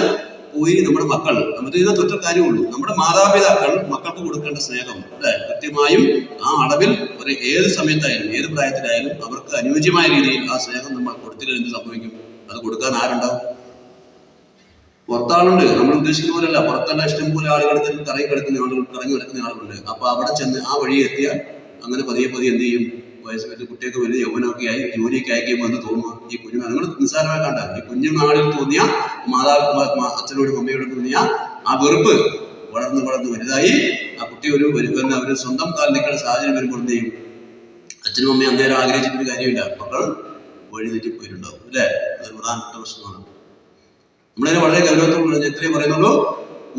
പോയി നമ്മുടെ മക്കൾ, നമുക്ക് ഇതിനകത്ത് ഒറ്റ കാര്യമുള്ളൂ, നമ്മുടെ മാതാപിതാക്കൾ മക്കൾക്ക് കൊടുക്കേണ്ട സ്നേഹം അല്ലെ കൃത്യമായും ആ അളവിൽ ഒരു ഏത് സമയത്തായാലും ഏത് പ്രായത്തിലായാലും അവർക്ക് അനുയോജ്യമായ രീതിയിൽ ആ സ്നേഹം നമ്മൾ കൊടുത്തില്ല എന്ത് സംഭവിക്കും? അത് കൊടുക്കാൻ ആരുണ്ടാവും? പുറത്താളുണ്ട്. നമ്മൾ ഉദ്ദേശിക്കുന്ന പോലെയല്ല. പുറത്തല്ല ഇഷ്ടംപോലെ ആളുകൾ തന്നെ കറങ്ങി കിടക്കുന്ന ആളുകളുണ്ട്. അപ്പൊ അവിടെ ചെന്ന് ആ വഴി എത്തിയാൽ അങ്ങനെ പതിയെ പതിയെ എന്ത് ചെയ്യും? വയസ്സ് വെച്ച് കുട്ടിയൊക്കെ വലിയ യൗവനമൊക്കെ ആയി ജോലിയൊക്കെ അയക്കുമ്പോൾ എന്ന് തോന്നുക ഈ കുഞ്ഞു നിങ്ങൾ നിസ്സാരമായി കണ്ട ഈ കുഞ്ഞു നാളിൽ തോന്നിയ അച്ഛനോടും അമ്മയോടും തോന്നിയ ആ വെറുപ്പ് വളർന്ന് വലുതായി ആ കുട്ടി ഒരു സ്വന്തം കാലിൽ നിൽക്കുന്ന സാഹചര്യം വരുമ്പോൾ എന്ത് ചെയ്യും? അച്ഛനും അമ്മയും അന്നേരം ആഗ്രഹിച്ചിട്ടൊരു കാര്യമില്ല, മക്കൾ വഴി തെറ്റിപ്പോയിട്ടുണ്ടാവും. അല്ലേ? അതൊരു പ്രധാനപ്പെട്ട പ്രശ്നമാണ്. നമ്മളതിനെ വളരെ ഗൗരവത്തോട് എത്രയും പറയുന്നുള്ളൂ.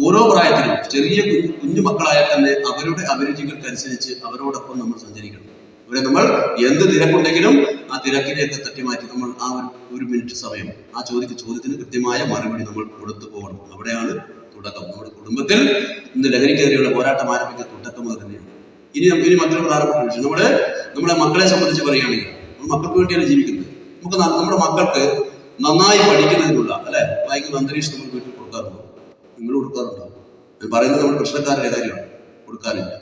ഓരോ പ്രായത്തിലും ചെറിയ കുഞ്ഞു മക്കളായാൽ തന്നെ അവരുടെ അഭിരുചികൾക്കനുസരിച്ച് അവരോടൊപ്പം നമ്മൾ സഞ്ചരിക്കണം. അവരെ നമ്മൾ എന്ത് തിരക്കുണ്ടെങ്കിലും ആ തിരക്കിലേക്ക് തട്ടിമാറ്റി നമ്മൾ ആ ഒരു മിനിറ്റ് സമയം ആ ചോദ്യത്തിന് കൃത്യമായ മറുപടി നമ്മൾ കൊടുത്തു പോകണം. അവിടെയാണ് തുടക്കം. നമ്മുടെ കുടുംബത്തിൽ ഇന്ന് ലഹരിക്കെതിരെയുള്ള പോരാട്ടം ആരംഭിക്കുന്ന തുടക്കം അത് തന്നെയാണ്. ഇനി മറ്റൊരു പ്രധാനപ്പെട്ട വിഷയം, നമ്മുടെ മക്കളെ സംബന്ധിച്ച് പറയുകയാണെങ്കിൽ നമ്മൾ മക്കൾക്ക് വേണ്ടിയാണ് ജീവിക്കുന്നത്. നമുക്ക് നമ്മുടെ മക്കൾക്ക് നന്നായി പഠിക്കുന്നതിനുള്ള വായിക്കുന്ന അന്തരീക്ഷം നമ്മൾ വീട്ടിൽ കൊടുക്കാറുണ്ടോ? നിങ്ങൾ കൊടുക്കാറുണ്ടോ? ഞാൻ പറയുന്നത് നമ്മൾ പ്രശ്നക്കാരുടെ കാര്യമാണ്, കൊടുക്കാറില്ല.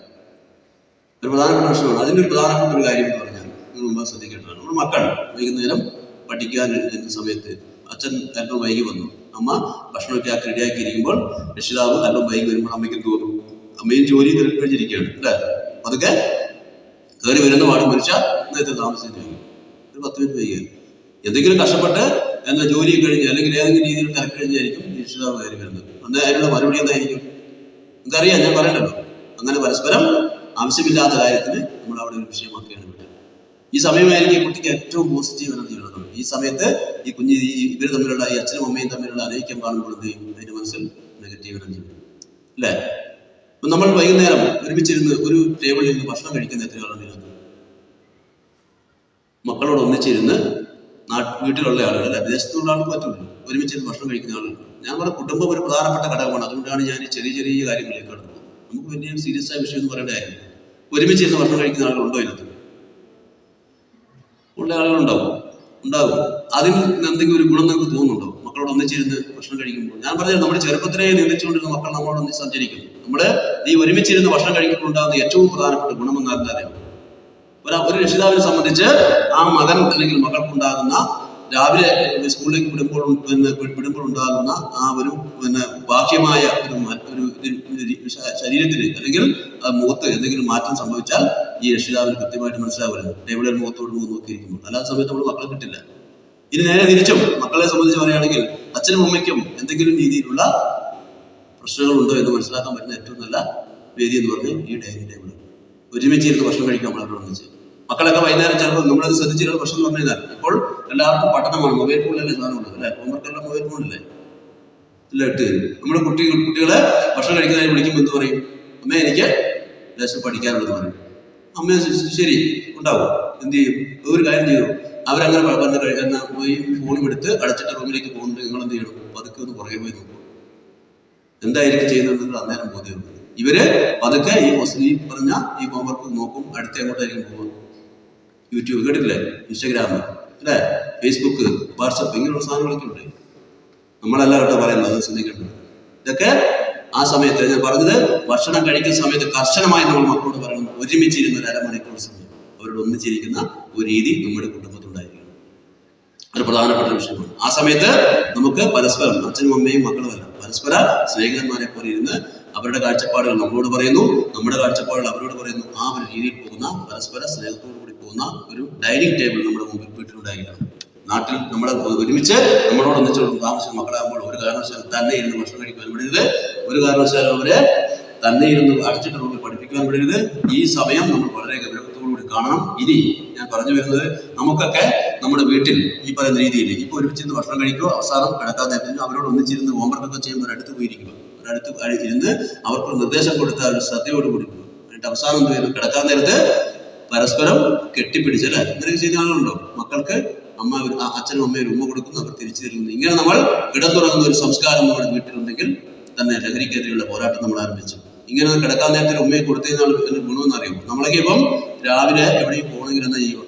ഒരു പ്രധാനപ്പെട്ട പ്രശ്നമാണ്. അതിൻ്റെ ഒരു പ്രധാനപ്പെട്ട ഒരു കാര്യം എന്ന് പറഞ്ഞാൽ നിങ്ങൾ മുമ്പ് ശ്രദ്ധിക്കേണ്ടതാണ്. നമ്മുടെ മക്കൾ വൈകുന്നേരം പഠിക്കാൻ സമയത്ത് അച്ഛൻ അല്പം വൈകി വന്നു, അമ്മ ഭക്ഷണമൊക്കെ ആക്കി റെഡിയാക്കിയിരിക്കുമ്പോൾ രക്ഷിതാവ് അല്പം വൈകി വരുമ്പോൾ അമ്മയ്ക്ക് തോന്നും അമ്മയും ജോലി തിരക്കഴിഞ്ഞിരിക്കുകയാണ് അല്ലേ, അതൊക്കെ കയറി വരുന്ന പാട് മരിച്ചാൽ നേരത്തെ താമസിച്ചിരിക്കും. ഒരു 10 മിനിറ്റ് വൈകിയാൽ എന്തെങ്കിലും കഷ്ടപ്പെട്ട് ജോലി കഴിഞ്ഞ് അല്ലെങ്കിൽ ഏതെങ്കിലും രീതിയിൽ തിരക്കഴിഞ്ഞായിരിക്കും രക്ഷിതാവ് കയറി വരുന്നത്. അന്ന് അതിനുള്ള മറുപടി എന്തായിരിക്കും? എന്തറിയാം, ഞാൻ പറയണ്ടല്ലോ. അങ്ങനെ പരസ്പരം ആവശ്യമില്ലാത്ത കാര്യത്തിന് നമ്മൾ അവിടെ ഒരു വിഷയമാക്കുകയാണ് വിട്ടത്. ഈ സമയമായിരിക്കും ഈ കുട്ടിക്ക് ഏറ്റവും പോസിറ്റീവ് എനർജി ഉള്ളത്. ഈ സമയത്ത് ഈ കുഞ്ഞ് ഇവർ തമ്മിലുള്ള ഈ അച്ഛനും അമ്മയും തമ്മിലുള്ള അനൈക്യം കാണുമ്പോൾ എന്ത് ചെയ്യും? അതിന്റെ മനസ്സിൽ നെഗറ്റീവ് എനർജി വരും. അല്ലേ? അപ്പൊ നമ്മൾ വൈകുന്നേരം ഒരുമിച്ചിരുന്ന് ഒരു ടേബിളിൽ ഇരുന്ന് ഭക്ഷണം കഴിക്കുന്ന എത്ര ആളുണ്ട്? മക്കളോട് ഒന്നിച്ചിരുന്ന് വീട്ടിലുള്ള ആളുകൾ അല്ലെ, വിദേശത്തുള്ള ആൾക്ക് പറ്റുള്ളൂ, ഒരുമിച്ചിരുന്ന് ഭക്ഷണം കഴിക്കുന്ന ആളുകൾ. ഞാൻ പറഞ്ഞ കുടുംബം ഒരു പ്രധാനപ്പെട്ട ഘടകമാണ്. അതുകൊണ്ടാണ് ഞാൻ ചെറിയ ചെറിയ കാര്യങ്ങളിലേക്ക് കടന്നത്. നമുക്ക് വലിയ സീരിയസ് ആയ വിഷയം എന്ന് പറയേണ്ട കാര്യം. ഒരുമിച്ചിരുന്ന് ഭക്ഷണം കഴിക്കുന്ന ആളുകളുണ്ടോ? ഇതിനകത്ത് ഉള്ള ആളുകളുണ്ടാവും. അതിൽ എന്തെങ്കിലും ഒരു ഗുണം നിങ്ങൾക്ക് തോന്നുന്നുണ്ടോ? മക്കളോട് ഒന്നിച്ചിരുന്ന് ഭക്ഷണം കഴിക്കുമ്പോൾ ഞാൻ പറഞ്ഞത് നമ്മുടെ ചെറുപ്പത്തിലെ നിയന്ത്രിച്ചുകൊണ്ടിരുന്ന മക്കൾ നമ്മളോട് ഒന്നിച്ച് സഞ്ചരിക്കുന്നു. ഈ ഒരുമിച്ചിരുന്ന് ഭക്ഷണം കഴിക്കുമ്പോൾ ഉണ്ടാകുന്ന ഏറ്റവും പ്രധാനപ്പെട്ട ഗുണമെന്ന് അറിഞ്ഞാൽ ഒരു രക്ഷിതാവിനെ സംബന്ധിച്ച് ആ മകൻ അല്ലെങ്കിൽ മകൾക്കുണ്ടാകുന്ന രാവിലെ സ്കൂളിലേക്ക് വിടുമ്പോൾ ഉണ്ടാകുന്ന ആ ഒരു ബാഹ്യമായ ഒരു ശരീരത്തിന് അല്ലെങ്കിൽ മുഖത്ത് എന്തെങ്കിലും മാറ്റം സംഭവിച്ചാൽ ഈ രക്ഷിതാവിന് കൃത്യമായിട്ട് മനസ്സിലാവില്ല. ടേബിളിൽ മുഖത്തോട് നോക്കിയിരിക്കുമ്പോൾ അല്ലാത്ത സമയത്ത് നമ്മൾ മക്കളെ കിട്ടില്ല. ഇനി നേരെ തിരിച്ചും മക്കളെ സംബന്ധിച്ച് പറയുകയാണെങ്കിൽ അച്ഛനും അമ്മയ്ക്കും എന്തെങ്കിലും രീതിയിലുള്ള പ്രശ്നങ്ങളുണ്ടോ എന്ന് മനസ്സിലാക്കാൻ പറ്റുന്ന ഏറ്റവും നല്ല വേദി എന്ന് പറഞ്ഞാൽ ഈ ഡൈനിങ് ടേബിൾ. ഒരുമിച്ചിരുന്ന് ഭക്ഷണം കഴിക്കാം നമ്മളവിടെ ഒന്നിച്ച്. മക്കളൊക്കെ വൈകുന്നേരം ചിലപ്പോൾ നമ്മളത് ശ്രദ്ധിച്ചിട്ടുള്ള പ്രശ്നം എന്ന് പറഞ്ഞു കഴിഞ്ഞാൽ ഇപ്പോൾ എല്ലാവർക്കും പഠനമാണ്, മൊബൈൽ ഫോണിലല്ലേ സാധനമുള്ളത് അല്ലെ, ഹോംവർക്കെല്ലാം മൊബൈൽ ഫോണില്ലേ എല്ലാം ഇട്ട് തരും. നമ്മുടെ കുട്ടികളെ ഭക്ഷണം കഴിക്കുന്നതിന് വിളിക്കുമ്പോൾ എന്ത് പറയും? അമ്മ എനിക്ക് ലേശം പഠിക്കാനുള്ളത് പറയും. അമ്മ ശരി ഉണ്ടാവും. എന്ത് ചെയ്യും? ഒരു കാര്യം ചെയ്തു, അവരങ്ങനെ ഈ ഫോണും എടുത്ത് അടച്ചിട്ട് റൂമിലേക്ക് പോകുന്നുണ്ട്. നിങ്ങൾ എന്ത് ചെയ്യണം? പതുക്കെ ഒന്ന് പുറകെ പോയി നോക്കും. എന്തായിരിക്കും ചെയ്യുന്നത് അന്നേരം ബോധ്യം. ഇവര് പതുക്കെ ഈ പറഞ്ഞ ഈ ഹോംവർക്ക് നോക്കും. അടുത്ത എങ്ങോട്ടായിരിക്കും പോകുക? യൂട്യൂബ് കേട്ടിട്ടില്ലേ, ഇൻസ്റ്റഗ്രാം അല്ലെ, ഫേസ്ബുക്ക്, വാട്സപ്പ്, ഇങ്ങനെയുള്ള സാധനങ്ങളൊക്കെ ഉണ്ട്. നമ്മളല്ല കേട്ടോ പറയുന്നത്, അത് ശ്രദ്ധിക്കേണ്ടത്. ഇതൊക്കെ ആ സമയത്ത് ഞാൻ പറഞ്ഞത് ഭക്ഷണം കഴിക്കുന്ന സമയത്ത് കർശനമായി നമ്മൾ മക്കളോട് പറയണം, ഒരുമിച്ചിരുന്ന ഒരു അരമണിക്കൂർ സമയം അവരോട് ഒന്നിച്ചിരിക്കുന്ന ഒരു രീതി നമ്മുടെ കുടുംബത്തിലുണ്ടായിരിക്കണം. ഒരു പ്രധാനപ്പെട്ട വിഷയമാണ്. ആ സമയത്ത് നമുക്ക് പരസ്പരം അച്ഛനും അമ്മയും മക്കളുമല്ല പരസ്പര സ്നേഹിതന്മാരെ പോലെ ഇരുന്ന് അവരുടെ കാഴ്ചപ്പാടുകൾ നമ്മളോട് പറയുന്നു, നമ്മുടെ കാഴ്ചപ്പാടുകൾ അവരോട് പറയുന്നു. ആ ഒരു രീതിയിൽ പോകുന്ന പരസ്പര സ്നേഹത്തോടു കൂടി പോകുന്ന ഒരു ഡൈനിങ് ടേബിൾ നമ്മുടെ മുമ്പിൽ വീട്ടിലുണ്ടായിരിക്കണം. നാട്ടിൽ നമ്മൾ ഒരുമിച്ച് നമ്മളോടൊന്നിച്ച് താമസിച്ച മക്കളാകുമ്പോൾ ഒരു കാരണവശാലും തന്നെ ഇരുന്ന് ഭക്ഷണം കഴിക്കാൻ വിടരുത്. ഒരു കാരണവശാലും അവരെ തന്നെ ഇരുന്ന് അടച്ചിട്ട് റൂമിൽ പഠിപ്പിക്കാൻ വിടരുത്. ഈ സമയം നമ്മൾ വളരെ ഗൗരവത്തോടുകൂടി കാണണം. ഇനി ഞാൻ പറഞ്ഞു വരുന്നത്, നമുക്കൊക്കെ നമ്മുടെ വീട്ടിൽ ഈ പറയുന്ന രീതിയിൽ ഇപ്പോൾ ഒരുമിച്ചിരുന്ന് ഭക്ഷണം കഴിക്കുക, അവസാനം കിടക്കാൻ നേരത്തിന് അവരോട് ഒന്നിച്ചിരുന്ന് ഹോംവർക്കൊക്കെ ചെയ്യുമ്പോൾ ഒരടുത്ത് പോയിരിക്കുക, ഒരടുത്ത് ഇരുന്ന് അവർക്ക് നിർദ്ദേശം കൊടുത്താൽ ഒരു ശ്രദ്ധയോട് കൊടുക്കുക. എന്നിട്ട് അവസാനം കിടക്കാൻ നേരത്ത് പരസ്പരം കെട്ടിപ്പിടിച്ചല്ലേ, ഇങ്ങനെയൊക്കെ ചെയ്യുന്ന ആളുകളുണ്ടോ? മക്കൾക്ക് അച്ഛനും അമ്മയും ഉമ്മ കൊടുക്കുന്നു, അവർ തിരിച്ചു തരുന്നു. ഇങ്ങനെ നമ്മൾ കിടന്നുറങ്ങുന്ന ഒരു സംസ്കാരം നമ്മുടെ വീട്ടിലുണ്ടെങ്കിൽ തന്നെ ലഹരിക്കെതിരെയുള്ള പോരാട്ടം നമ്മൾ ആരംഭിച്ചു. ഇങ്ങനെ കിടക്കാൻ നേരത്തിൽ ഉമ്മയെ കൊടുത്തതിനാൾ ഗുണമെന്ന് അറിയുമോ? നമ്മളൊക്കെ ഇപ്പം രാവിലെ എവിടെയും പോകണമെങ്കിൽ എന്താ ചെയ്യുക?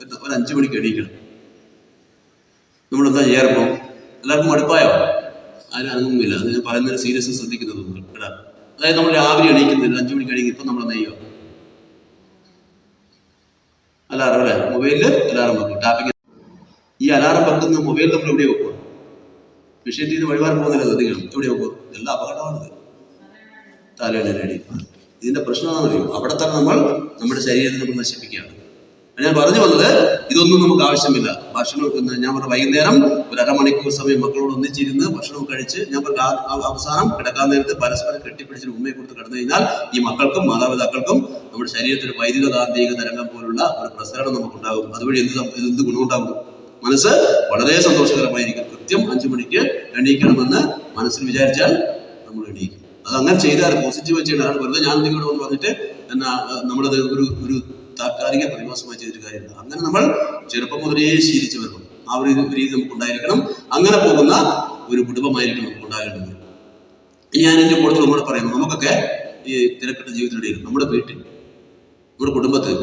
ഒരു 5 മണിക്ക് എണീക്കണം. നമ്മളെന്താ ചെയ്യാറിപ്പോ? എല്ലാവർക്കും മടുപ്പായോ? അതിന് അനങ്ങുന്നില്ല. അത് ഞാൻ പറയുന്നതിന് സീരിയസ് ശ്രദ്ധിക്കുന്നത് കേട്ടാ. അതായത് നമ്മൾ രാവിലെ എണീക്കുന്നില്ല, 5 മണിക്ക് എണീക്കും. ഇപ്പം നമ്മൾ എന്താ ചെയ്യുക? അലാറം അല്ലേ, മൊബൈലിൽ അലാറം വെക്കും, ടാപ്പിംഗ്. ഈ അലാറം വെക്കുന്ന മൊബൈൽ നമ്മൾ എവിടെ വെക്കുക? വിഷയത്തിൽ നിന്ന് വഴിമാറി പോകുന്നില്ല, ശ്രദ്ധിക്കണം. എവിടെ വെക്കുക? എല്ലാ അപകടമാണിത്, തലയിലടി. ഇതിന്റെ പ്രശ്നം എന്താണെന്നറിയോ? അവിടെ തന്നെ നമ്മൾ നമ്മുടെ ശരീരത്തെ നമ്മൾ നശിപ്പിക്കുകയാണ്. ഞാൻ പറഞ്ഞു വന്നത്, ഇതൊന്നും നമുക്ക് ആവശ്യമില്ല. ഭക്ഷണം ഞാൻ പറഞ്ഞ വൈകുന്നേരം ഒരു അരമണിക്കൂർ സമയം മക്കളോട് ഒന്നിച്ചിരുന്ന് ഭക്ഷണം കഴിച്ച് ഞാൻ പറഞ്ഞ അവസാനം കിടക്കാൻ നേരത്ത് പരസ്പരം കെട്ടിപ്പിടിച്ച് ഉമ്മയെ കൊടുത്ത് കിടന്നു കഴിഞ്ഞാൽ ഈ മക്കൾക്കും മാതാപിതാക്കൾക്കും നമ്മുടെ ശരീരത്തിൽ വൈദ്യുത കാന്തിക തരംഗം പോലുള്ള ഒരു പ്രസരണം നമുക്കുണ്ടാകും. അതുവഴി എന്ത് ഗുണമുണ്ടാകും? മനസ്സ് വളരെ സന്തോഷകരമായിരിക്കും. കൃത്യം 5 മണിക്ക് എണീക്കണമെന്ന് മനസ്സിൽ വിചാരിച്ചാൽ നമ്മൾ എണീക്കും. അത് അങ്ങനെ ചെയ്താൽ പോസിറ്റീവായി ചെയ്യണം. വെറുതെ ഞാൻ നിങ്ങളോട് വന്ന് പറഞ്ഞിട്ട് എന്നാ നമ്മളത് ഒരു താൽക്കാലിക പ്രതിഭാസമായി ചെയ്തൊരു കാര്യമില്ല. അങ്ങനെ നമ്മൾ ചെറുപ്പം മുതലേ ശീലിച്ചു വരണം. ആ ഒരു രീതി നമുക്ക് ഉണ്ടായിരിക്കണം. അങ്ങനെ പോകുന്ന ഒരു കുടുംബമായിരിക്കണം നമുക്ക് ഉണ്ടാകേണ്ടത്. ഞാൻ എൻ്റെ കൂടുതൽ നമ്മളോട് പറയുന്നു, നമുക്കൊക്കെ ഈ തിരക്കിട്ട ജീവിതത്തിനിടയിൽ നമ്മുടെ വീട്ടിൽ, നമ്മുടെ കുടുംബത്തിൽ,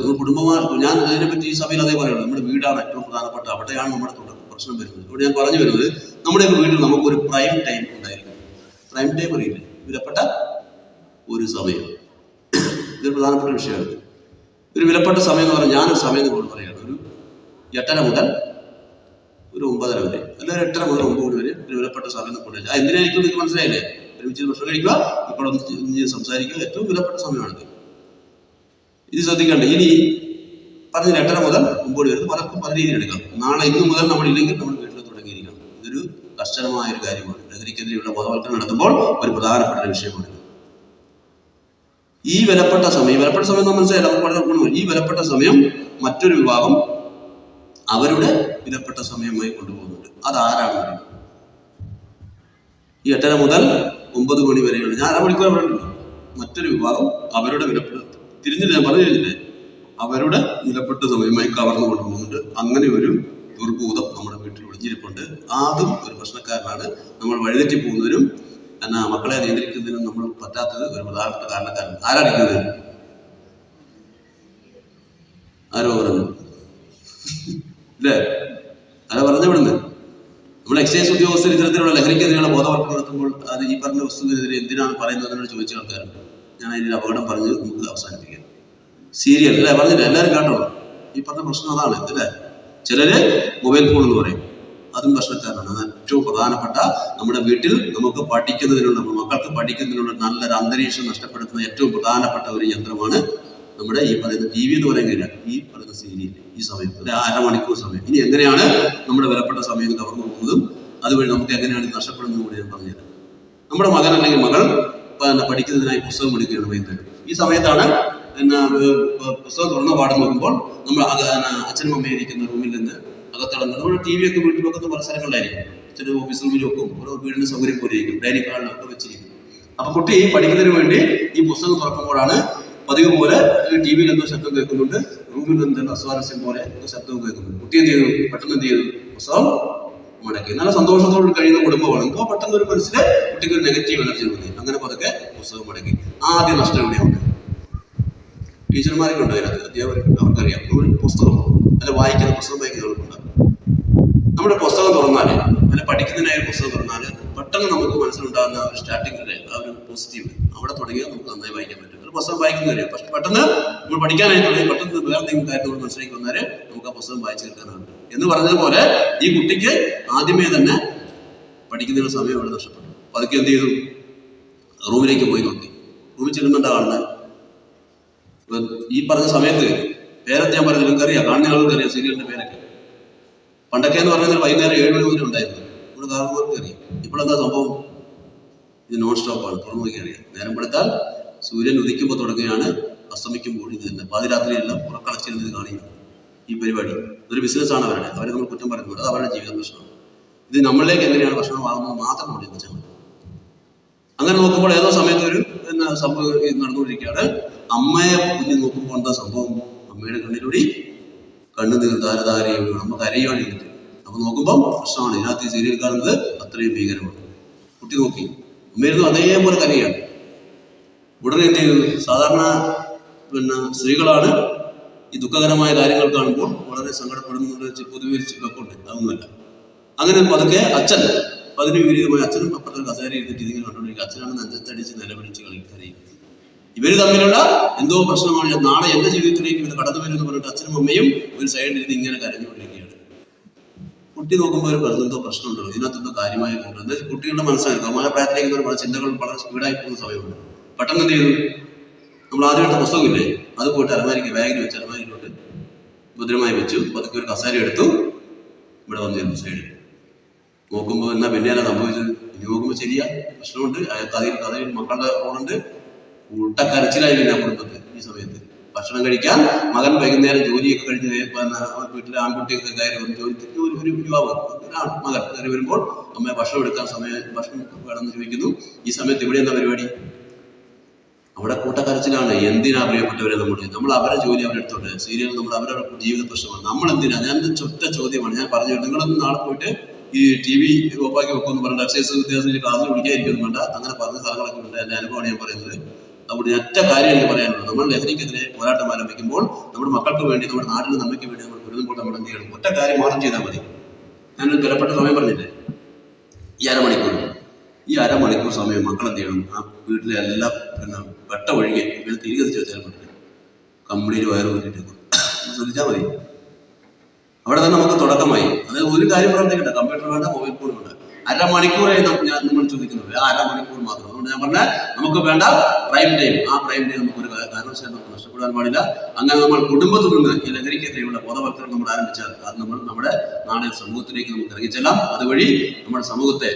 ഞാൻ അതിനെപ്പറ്റി ഈ സഭയിൽ അതേ പറയുള്ളൂ. നമ്മുടെ വീടാണ് ഏറ്റവും പ്രധാനപ്പെട്ട, അവിടെയാണ് നമ്മുടെ പ്രശ്നം വരുന്നത്. ഇവിടെ ഞാൻ പറഞ്ഞു വരുന്നത്, നമ്മുടെ വീട്ടിൽ നമുക്കൊരു പ്രൈം ടൈം ഉണ്ടായിരിക്കും. പ്രൈം ടൈം അറിയില്ലേ? വിലപ്പെട്ട ഒരു സമയം. ഇതൊരു പ്രധാനപ്പെട്ട വിഷയമാണ്. ഒരു വിലപ്പെട്ട സമയം എന്ന് പറഞ്ഞാൽ ഞാനൊരു സമയം നിങ്ങളോട് പറയുകയാണ്. ഒരു 8:30 മുതൽ ഒരു 9:30 വരെ, അല്ലെങ്കിൽ 8:30 മുതൽ 9 മണി വരെ ഒരു വിലപ്പെട്ട സമയം കൊണ്ടുവരിക. എന്തിനായിരിക്കും നിങ്ങൾക്ക് മനസ്സിലായില്ലേ? ഒരുമിച്ച് ഭക്ഷണം കഴിക്കുക, മക്കളൊന്ന് സംസാരിക്കുക, ഏറ്റവും വിലപ്പെട്ട സമയമാണിത്. ഇത് ശ്രദ്ധിക്കേണ്ട. ഇനി പറഞ്ഞ 8:30 മുതൽ 9 വരെ പലർക്കും പല രീതിയിൽ എടുക്കാം. നാളെ ഇന്ന് മുതൽ നമ്മളില്ലെങ്കിൽ നമ്മൾ വീട്ടിൽ തുടങ്ങിയിരിക്കണം. ഇതൊരു കർശനമായ ഒരു കാര്യമാണ്. ലഹരിക്കെതിരെയുള്ള ബോധവൽക്കരണം നടത്തുമ്പോൾ ഒരു പ്രധാനപ്പെട്ട വിഷയമാണ്. ഈ വിലപ്പെട്ട സമയം നമ്മൾ മനസ്സിലായി, നമുക്ക് വളരെ ഗുണമാണ്. ഈ വിലപ്പെട്ട സമയം മറ്റൊരു വിഭാഗം അവരുടെ വിലപ്പെട്ട സമയമായി കൊണ്ടുപോകുന്നുണ്ട്. അതാരാണെന്ന് അറിയാം? ഈ 8:30 മുതൽ 9 മണി വരെയുള്ള, ഞാൻ അരമണിക്കൂർ പറഞ്ഞിട്ടുണ്ട്. മറ്റൊരു വിഭാഗം അവരുടെ വിലപ്പെട്ട, തിരിഞ്ഞില്ല, ഞാൻ പറഞ്ഞു കഴിഞ്ഞില്ലേ, അവരുടെ വിലപ്പെട്ട സമയമായി കവർന്നു കൊണ്ടുപോകുന്നുണ്ട്. അങ്ങനെ ഒരു ദുർഭൂതം നമ്മുടെ വീട്ടിൽ ഒളിഞ്ഞിരിപ്പുണ്ട്. അതും ഒരു പ്രശ്നക്കാരനാണ്. നമ്മൾ വഴിതെറ്റി പോകുന്നവരും മക്കളെ നിയന്ത്രിക്കുന്നതിനും നമ്മൾ പറ്റാത്തത് ഒരു പ്രധാനപ്പെട്ട കാരണക്കാരൻ. ആരാണിക്കുന്നത്? ആരോ പറഞ്ഞു അല്ലേ? ആരാ പറഞ്ഞവിടുന്ന്? നമ്മൾ എക്സൈസ് ഉദ്യോഗസ്ഥർ ഇത്തരത്തിലുള്ള ലഹരിക്കെതിരെയുള്ള ബോധവൽക്കരണം നടത്തുമ്പോൾ അത് ഈ പറഞ്ഞ വസ്തുവിനെതിരെ എന്തിനാണ് പറയുന്നത് എന്നോട് ചോദിച്ച ആൾക്കാരുണ്ട്. ഞാൻ അതിൻ്റെ അപകടം പറഞ്ഞ് നമുക്ക് അവസാനിപ്പിക്കാം. സീരിയൽ അല്ലേ പറഞ്ഞില്ല, എല്ലാവരും കേട്ടോ. ഈ പറഞ്ഞ പ്രശ്നം അതാണ് അല്ലേ. ചിലര് മൊബൈൽ ഫോൺ എന്ന് പറയും, അതും പ്രശ്നക്കാരാണ്. അത് ഏറ്റവും പ്രധാനപ്പെട്ട, നമ്മുടെ വീട്ടിൽ നമുക്ക് പഠിക്കുന്നതിനുള്ള, മക്കൾക്ക് പഠിക്കുന്നതിനുള്ള നല്ലൊരു അന്തരീക്ഷം നഷ്ടപ്പെടുത്തുന്ന ഏറ്റവും പ്രധാനപ്പെട്ട ഒരു യന്ത്രമാണ് നമ്മുടെ ഈ പറയുന്ന TV എന്ന് പറയുന്നില്ല, ഈ പറയുന്ന സീരിയൽ. ഈ സമയം ഒരു അരമണിക്കൂർ സമയം. ഇനി എങ്ങനെയാണ് നമ്മുടെ വിലപ്പെട്ട സമയം കവർന്നു പോകുന്നതും അതുവഴി നമുക്ക് എങ്ങനെയാണ് ഇത് നഷ്ടപ്പെടുന്നതും കൂടി ഞാൻ പറഞ്ഞുതരാം. നമ്മുടെ മകൻ അല്ലെങ്കിൽ മകൾ പഠിക്കുന്നതിനായി പുസ്തകം എടുക്കുകയാണ് വൈകുന്നേരം. ഈ സമയത്താണ് പുസ്തകം തുറന്ന പാഠം നോക്കുമ്പോൾ നമ്മൾ അച്ഛനും അമ്മയും ഇരിക്കുന്ന റൂമിൽ നിന്ന് അകത്തടങ്ങും. നമ്മുടെ TV ഒക്കെ വീട്ടിൽ വെക്കുന്ന പല സ്ഥലങ്ങളിലായിരിക്കും. ചില ഓഫീസ് റൂമിൽ വെക്കും, ഓരോ വീടിന്റെ സൗകര്യം പോലെ ഇരിക്കും, ഡൈനിങ് ഹാളിലൊക്കെ വെച്ചിരിക്കും. അപ്പൊ കുട്ടി പഠിക്കുന്നതിന് വേണ്ടി ഈ പുസ്തകം തുറക്കുമ്പോഴാണ് പതിവ് പോലെ TV എന്തോ ശബ്ദം കേൾക്കുന്നുണ്ട്, റൂമിൽ നിന്ന് അസ്വാരസ്യം പോലെ ശബ്ദവും കേൾക്കുന്നുണ്ട്. കുട്ടി എന്ത് ചെയ്തു? പെട്ടെന്ന് എന്ത് ചെയ്തു? പുസ്തകം മടക്കി. നല്ല സന്തോഷത്തോട് കഴിയുന്ന കുടുംബമാണ്. അപ്പോൾ പെട്ടെന്ന് ഒരു മനസ്സിലെ കുട്ടിക്ക് ഒരു നെഗറ്റീവ് എനർജി തോന്നി. അങ്ങനെ പതുക്കെ പുസ്തകം മടക്കി. ആദ്യം നഷ്ടം എവിടെയുണ്ട്? ടീച്ചർമാരൊക്കെ ഉണ്ട് അതിനകത്ത്, അധ്യാപകരുണ്ട്, അവർക്കറിയാം. ഒരു പുസ്തകം അല്ല വായിക്കുന്ന പുസ്തകം വായിക്കുന്നവർക്കുണ്ടാകും. നമ്മുടെ പുസ്തകം തുറന്നാല്, അല്ല പഠിക്കുന്നതിനായ ഒരു പുസ്തകം തുറന്നാല് പെട്ടെന്ന് നമുക്ക് മനസ്സിലുണ്ടാകുന്ന ഒരു സ്റ്റാർട്ടിങ്ങിലെ ആ ഒരു പോസിറ്റീവ്, അവിടെ തുടങ്ങിയാൽ നമുക്ക് നന്നായി വായിക്കാൻ പറ്റും. ഒരു പുസ്തകം വായിക്കുന്നവരെ പക്ഷെ പെട്ടെന്ന് നമ്മൾ പഠിക്കാനായി തുടങ്ങി പെട്ടെന്ന് വേറെ എന്തെങ്കിലും കാര്യം നമ്മൾ മനസ്സിലേക്ക് വന്നാല് നമുക്ക് ആ പുസ്തകം വായിച്ചു തീർക്കാനാണ്. എന്ന് പറഞ്ഞതുപോലെ ഈ കുട്ടിക്ക് ആദ്യമേ തന്നെ പഠിക്കുന്നതിനുള്ള സമയം അവിടെ നഷ്ടപ്പെട്ടു. അതൊക്കെ എന്ത് ചെയ്തു? റൂമിലേക്ക് പോയി നോക്കി. റൂമിൽ ചെല്ലുമ്പോൾ എന്താ കാണുന്നത്? ഈ പറഞ്ഞ സമയത്ത് പേരൊക്കെ ഞാൻ പറഞ്ഞു, നിങ്ങൾക്കറിയാം, കാണുന്ന ആൾക്കറിയാം സീരിയലിന്റെ പേരൊക്കെ. പണ്ടൊക്കെ എന്ന് പറഞ്ഞാൽ വൈകുന്നേരം 7 മണി മുതൽ ഉണ്ടായിരുന്നു. നമ്മൾ കാർന്നവർക്ക് അറിയാം. ഇപ്പോഴെന്താ സംഭവം? ഇത് നോൺ സ്റ്റോപ്പാണ്. തുറന്നു നോക്കി അറിയാം. നേരം പെടുത്താൽ സൂര്യൻ ഉദിക്കുമ്പോൾ തുടങ്ങുകയാണ്, അസ്തമിക്കുമ്പോൾ ഇത് തന്നെ. പാതിരാത്രിയെല്ലാം ഉറക്കളച്ചിരുന്ന് ഇത് കാണിക്കും. ഈ പരിപാടി ഒരു ബിസിനസ്സാണ് അവരെ നമ്മൾ കുറ്റം പറയുന്നത്. അത് അവരുടെ ജീവിത പ്രശ്നമാണ്. ഇത് നമ്മളിലേക്ക് എങ്ങനെയാണ് ഭക്ഷണം ആകുന്നത് മാത്രം നമ്മൾ ചിന്തിച്ചാൽ മതി. അങ്ങനെ നോക്കുമ്പോൾ ഏതോ സമയത്ത് ഒരു സംഭവം നടന്നുകൊണ്ടിരിക്കുകയാണ്. അമ്മയെ കുഞ്ഞ് നോക്കുമ്പോൾ എന്താ സംഭവം? അമ്മയുടെ കണ്ണിലൂടെ കണ്ണുനീർ ധാരധാരയും അമ്മ കരയുകയാണ് ചെയ്തിട്ട്. അപ്പൊ നോക്കുമ്പോൾ പ്രശ്നമാണ്. ഇതിനകത്ത് ഈ സീരിയൽ കാണുന്നത് അത്രയും ഭീകരമാണ്. കുട്ടി നോക്കി, അമ്മയിരുന്നു അതേപോലെ കരയാണ്. ഉടനെ എന്ത് ചെയ്തു? സാധാരണ സ്ത്രീകളാണ് ഈ ദുഃഖകരമായ കാര്യങ്ങൾ കാണുമ്പോൾ വളരെ സങ്കടപ്പെടുന്നത്. പൊതുവെ വെക്കൊണ്ട് അതൊന്നുമല്ല. അങ്ങനെ പതുക്കെ അച്ഛൻ, അതിന് വിപരീതമായ അച്ഛനും അപ്പുറത്തെ കസേര ഇരുന്നിട്ട് ഇതിങ്ങനെ കണ്ടുകൊണ്ടിരിക്കുക. അച്ഛനാണ് നെഞ്ചത്തടിച്ച് നിലവിളിച്ച് കരയും. ഇവര് തമ്മിലുള്ള എന്തോ പ്രശ്നമാണ്. നാളെ എന്റെ ജീവിതത്തിലേക്ക് ഇത് കടന്നു വരുമെന്ന് പറഞ്ഞിട്ട് അച്ഛനും അമ്മയും ഒരു സൈഡിൽ ഇങ്ങനെ കരഞ്ഞുകൊണ്ടിരിക്കുകയാണ്. കുട്ടി നോക്കുമ്പോൾ ഒരു എന്തോ പ്രശ്നമുണ്ടല്ലോ, ഇതിനകത്തെന്തോ കാര്യമായ എന്താ കുട്ടികളുടെ മനസ്സിലാക്കുക. കൗമാരപ്രായത്തിലേക്ക് പല ചിന്തകൾ വളരെ സ്പീഡായി പോകുന്ന സമയമുണ്ട്. പെട്ടെന്ന് എന്ത് ചെയ്തു? നമ്മൾ ആദ്യം എടുത്ത പുസ്തകമില്ലേ, അത് പോയിട്ട് അലമാരിക്ക് ബാഗിൽ വെച്ച് അലമാരിയിലോട്ട് ഭദ്രമായി വെച്ചു. പതുക്കെ ഒരു കസേര എടുത്തു, ഇവിടെ വന്നിരുന്നു സൈഡിൽ. നോക്കുമ്പോൾ എന്നാ പിന്നെയാണ് സംഭവിച്ചത്? ഇനി നോക്കുമ്പോൾ ശരിയാ, പ്രശ്നമുണ്ട്. കഥയിൽ മക്കളുടെ റോളുണ്ട്. കരച്ചിലായി പിന്നെ കുടുംബത്തിൽ ഈ സമയത്ത്. ഭക്ഷണം കഴിക്കാൻ മകൻ വൈകുന്നേരം ജോലിയൊക്കെ കഴിഞ്ഞ് വീട്ടിലെ ആൺകുട്ടിയൊക്കെ കയറി വന്ന് ഒരു യുവാവ് മകൻ കയറി വരുമ്പോൾ അമ്മ ഭക്ഷണം എടുക്കാൻ ഭക്ഷണം വേണമെന്ന് ചോദിക്കുന്നു. ഈ സമയത്ത് ഇവിടെ എന്താ പരിപാടി? അവിടെ കൂട്ടക്കരച്ചിലാണ്. എന്തിനാ പ്രിയപ്പെട്ടവരെ? നമ്മൾ അവരെ ജോലി അവരെടുത്തോട്ടെ. സീരിയൽ നമ്മൾ അവരുടെ ജീവിത പ്രശ്നമാണ്. നമ്മൾ എന്തിനാ? ഞാൻ ചൊറ്റ ചോദ്യമാണ് ഞാൻ പറഞ്ഞു. നിങ്ങളൊന്നും നാളെ പോയിട്ട് ഈ TV ഓപ്പാക്കി വെക്കുമെന്ന് പറഞ്ഞിട്ട് എക്സൈസ് വിദ്യാഭ്യാസത്തിൽ ക്ലാസ്സിൽ പിടിക്കാതിരിക്കുന്നു വേണ്ട. അങ്ങനെ പറഞ്ഞ സ്ഥലങ്ങളൊക്കെ ഉണ്ട്. എൻ്റെ അനുഭവമാണ് ഞാൻ പറയുന്നത്. അതുകൊണ്ട് ഒറ്റ കാര്യം എനിക്ക് പറയാനുള്ളത്, നമ്മൾ ലഹരിക്കെതിരെ പോരാട്ടം ആരംഭിക്കുമ്പോൾ നമ്മുടെ മക്കൾക്ക് വേണ്ടി, നമ്മുടെ നാടിന് നന്മയ്ക്ക് വേണ്ടി നമ്മൾ പൊരുതുമ്പോൾ നമ്മൾ എന്ത് ചെയ്യണം? ഒറ്റ കാര്യം മാത്രം ചെയ്താൽ മതി. ഞാനൊരു വിലപ്പെട്ട സമയം പറഞ്ഞില്ലേ, ഈ അരമണിക്കൂർ സമയം മക്കൾ എന്ത് ചെയ്യണം? ആ വീട്ടിലെ എല്ലാം വെട്ട ഒഴികെ തിരികെ വെച്ചാൽ പറ്റില്ല. കമ്പിളിയിൽ വയറ് വേണ്ടിയിട്ട് ശ്രദ്ധിച്ചാൽ മതി. അവിടെ തന്നെ നമുക്ക് തുടക്കമായി. അതായത് ഒരു കാര്യം പറഞ്ഞിട്ട് കമ്പ്യൂട്ടർ വേണ്ട, മൊബൈൽ ഫോൺ വേണ്ട. അരമണിക്കൂറായി നമ്മൾ ചോദിക്കുന്നത്, ആ അരമണിക്കൂർ മാത്രം. അതുകൊണ്ട് ഞാൻ പറഞ്ഞാൽ നമുക്ക് വേണ്ട പ്രൈം ടൈം. ആ പ്രൈം ടൈം നമുക്ക് ഒരു കാരണവശാലും നമുക്ക് നഷ്ടപ്പെടാൻ പാടില്ല. അങ്ങനെ നമ്മൾ കുടുംബത്തിൽ നിന്ന് ഈ ലഹരിക്കെതിരെയുള്ള ബോധവൽക്കരണം നമ്മൾ ആരംഭിച്ചാൽ അത് നമ്മൾ നമ്മുടെ നാടിൻ സമൂഹത്തിലേക്ക് നമുക്ക് ഇറങ്ങിച്ചെല്ലാം. അതുവഴി നമ്മുടെ സമൂഹത്തെ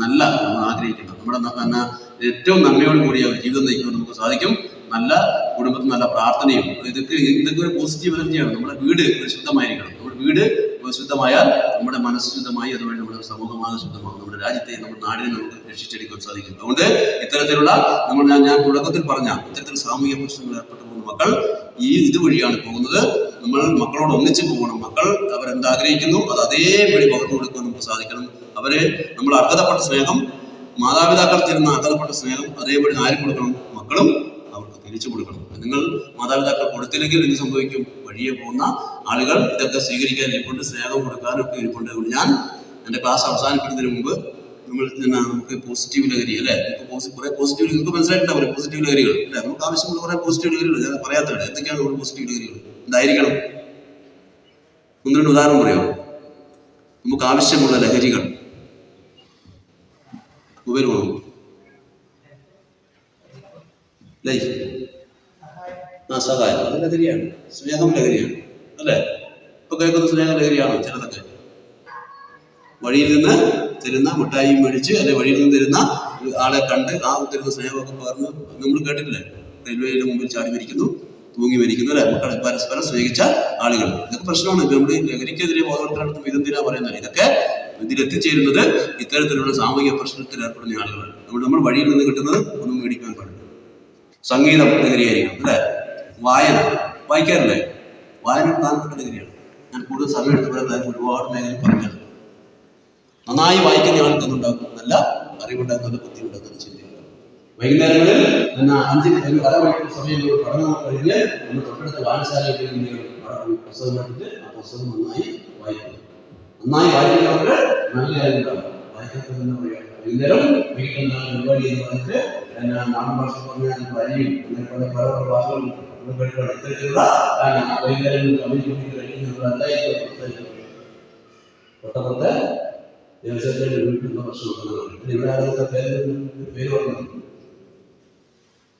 നല്ല നമ്മൾ ആഗ്രഹിക്കണം, നമ്മുടെ ഏറ്റവും നന്മയോട് കൂടിയ ഒരു ജീവിതം നയിക്കുവാൻ നമുക്ക് സാധിക്കും. നല്ല കുടുംബത്തിൽ നല്ല പ്രാർത്ഥനയും ഇതൊക്കെ ഒരു പോസിറ്റീവ് എനർജിയാണ്. നമ്മുടെ വീട് ശുദ്ധമായിരിക്കണം. നമ്മുടെ വീട് ശുദ്ധമായാൽ നമ്മുടെ മനസ്സ് ശുദ്ധമായി, അതുവഴി നമ്മുടെ സമൂഹമാകെ ശുദ്ധമാകും. നമ്മുടെ രാജ്യത്തെ, നമ്മുടെ നാടിനെ നമുക്ക് രക്ഷിച്ചെടുക്കാൻ സാധിക്കും. അതുകൊണ്ട് ഇത്തരത്തിലുള്ള ഞാൻ തുടക്കത്തിൽ പറഞ്ഞ ഇത്തരത്തിൽ സാമൂഹിക പ്രശ്നങ്ങൾ ഏർപ്പെട്ടു പോകുന്ന മക്കൾ ഇതുവഴിയാണ് പോകുന്നത്. നമ്മൾ മക്കളോട് ഒന്നിച്ചു പോകണം. മക്കൾ അവരെന്താഗ്രഹിക്കുന്നു അത് അതേപടി പകർന്നു കൊടുക്കാൻ നമുക്ക് സാധിക്കണം. അവരെ നമ്മൾ അർഹതപ്പെട്ട സ്നേഹം, മാതാപിതാക്കൾ തരുന്ന അർഹതപ്പെട്ട സ്നേഹം അതേപടി ആരും കൊടുക്കണം? മക്കളും അവർക്ക് തിരിച്ചു കൊടുക്കണം. നിങ്ങൾ മാതാപിതാക്കൾ കൊടുത്തില്ലെങ്കിൽ എന്ത് സംഭവിക്കും? വഴിയെ പോകുന്ന ആളുകൾ ഇതൊക്കെ സ്വീകരിക്കാൻ ഇരിപ്പുണ്ട്, സ്നേഹം കൊടുക്കാനൊക്കെ ഇരിപ്പുണ്ട്. ഞാൻ എൻ്റെ ക്ലാസ് അവസാനിപ്പിക്കുന്നതിന് മുമ്പ് നമുക്ക് പോസിറ്റീവ് ലഹരി അല്ലേ, കുറെ പോസിറ്റീവ് നിങ്ങൾക്ക് മനസ്സിലായിട്ടുണ്ടാവില്ല. പോസിറ്റീവ് ലഹരികൾ അല്ലെ, നമുക്ക് ആവശ്യമുള്ള കുറെ പോസിറ്റീവ് ലഹരികൾ ഞാൻ പറയാത്തതാണ്. എന്തൊക്കെയാണ് നമ്മുടെ പോസിറ്റീവ് ലഹരികൾ? എന്തായിരിക്കണം? 1-2 ഉദാഹരണം പറയുമോ? നമുക്ക് ആവശ്യമുള്ള ലഹരികൾ. മൊബൈൽ ഫോൺ, ലൈഫ്, സഹായം, അത് ലഹരിയാണ്. സ്നേഹം ലഹരിയാണ് അല്ലേ? ഇപ്പൊ കേൾക്കുന്ന സ്നേഹം ലഹരിയാണോ? ചിലതൊക്കെ വഴിയിൽ നിന്ന് തരുന്ന മിഠായി മേടിച്ച് അല്ലെ വഴിയിൽ നിന്ന് തരുന്ന ആളെ കണ്ട് ആ തരുന്ന സ്നേഹമൊക്കെ പകർന്ന് നമ്മൾ കേട്ടിട്ടില്ലേ? റെയിൽവേയുടെ മുമ്പിൽ ചാടി മരിക്കുന്നു, തൂങ്ങി മരിക്കുന്നു അല്ലെ? മക്കളെ പരസ്പരം സ്നേഹിച്ച ആളുകൾ. ഇതൊക്കെ പ്രശ്നമാണ്. നമ്മുടെ ലഹരിക്കെതിരെ ബോധവൽക്കരണം ഇതെന്തിനാ പറയുന്നത്? ഇതൊക്കെ ഇതിലെത്തിച്ചേരുന്നത് ഇത്തരത്തിലുള്ള സാമൂഹിക പ്രശ്നത്തിൽ ഏർപ്പെടുന്ന ആളുകളാണ്. അതുകൊണ്ട് നമ്മൾ വഴിയിൽ നിന്ന് കിട്ടുന്നത് ഒന്നും മേടിക്കാൻ പാടില്ല. സംഗീതം ലഹരിയായിരിക്കും അല്ലെ? വായിക്കാറില്ലേ? വായന പ്രധാനപ്പെട്ട ലഹരിയാണ്. ഞാൻ കൂടുതൽ സമയം എടുത്ത് പറയുന്നത് ഒരുപാട് മേഖലയിൽ പറഞ്ഞത്. നന്നായി വായിക്കുന്ന ആൾക്ക് എന്തുണ്ടാകും? നല്ല അറിവുണ്ടാകും, നല്ല ബുദ്ധി ഉണ്ടാകുന്ന ചിന്തയുണ്ടാകും. വൈകുന്നേരങ്ങളിൽ 5 അരമണിക്കൂർ സമയം പഠനം കഴിഞ്ഞ് നമ്മൾ തൊട്ടടുത്ത വായനശാലയിൽ പുസ്തകം എടുത്തിട്ട് ആ പുസ്തകം നന്നായി വായിക്കുക. നന്നായി വായിക്കുന്നവർക്ക് നല്ല അറിവുണ്ടാകും. വായിക്കാത്തത് എന്താ പറയുക? വൈകുന്നേരം വീട്ടിലെന്താണ് പരിപാടി എന്ന് പറഞ്ഞിട്ട് നാടൻ ഭാഷ പറഞ്ഞാൽ വരിയും അങ്ങനെ പല ഭാഷകളും ഇത്തരത്തിലുള്ള വൈകുന്നേരങ്ങളിൽ കമ്മ്യൂണിറ്റി കഴിക്കുന്നവരല്ല തൊട്ടപ്പുറത്തെ ദേവസ്വത്തിന്റെ വീട്ടിലുള്ള പ്രശ്നം ഇവിടെ ആളുകളുടെ പേര് പറഞ്ഞു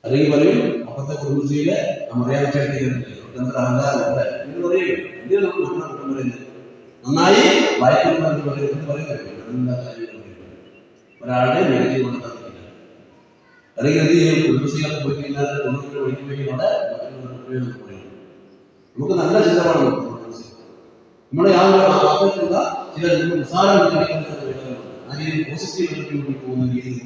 അല്ലെങ്കിൽ പറയും അപ്പുറത്തെ കുടുംബശ്രീയിലെ മറിയാൻ ചേർത്തിട്ടുണ്ട് അഹങ്കാരം പറയും. എന്തിനാ നമുക്ക് മക്കളെ പറയുന്നത്? നന്നായി വായിക്കുന്നവർക്ക് പറയുന്നത് എല്ലാ കാര്യങ്ങളും ഒരാളുടെ നെഗറ്റീവ് കൊണ്ടെത്താൻ പറ്റില്ല. അല്ലെങ്കിൽ എന്ത് ചെയ്യും? കുടുംബശ്രീകളൊക്കെ പോയി കഴിഞ്ഞാൽ തൊണ്ണൂറ് പഠിക്കുമ്പോഴേ നമുക്ക് നല്ല ചിന്തമാണ് നമ്മുടെ യാതൊരു ചില നിസ്സാര പോസിറ്റീവ് എനർജി പോകുന്ന രീതിയിൽ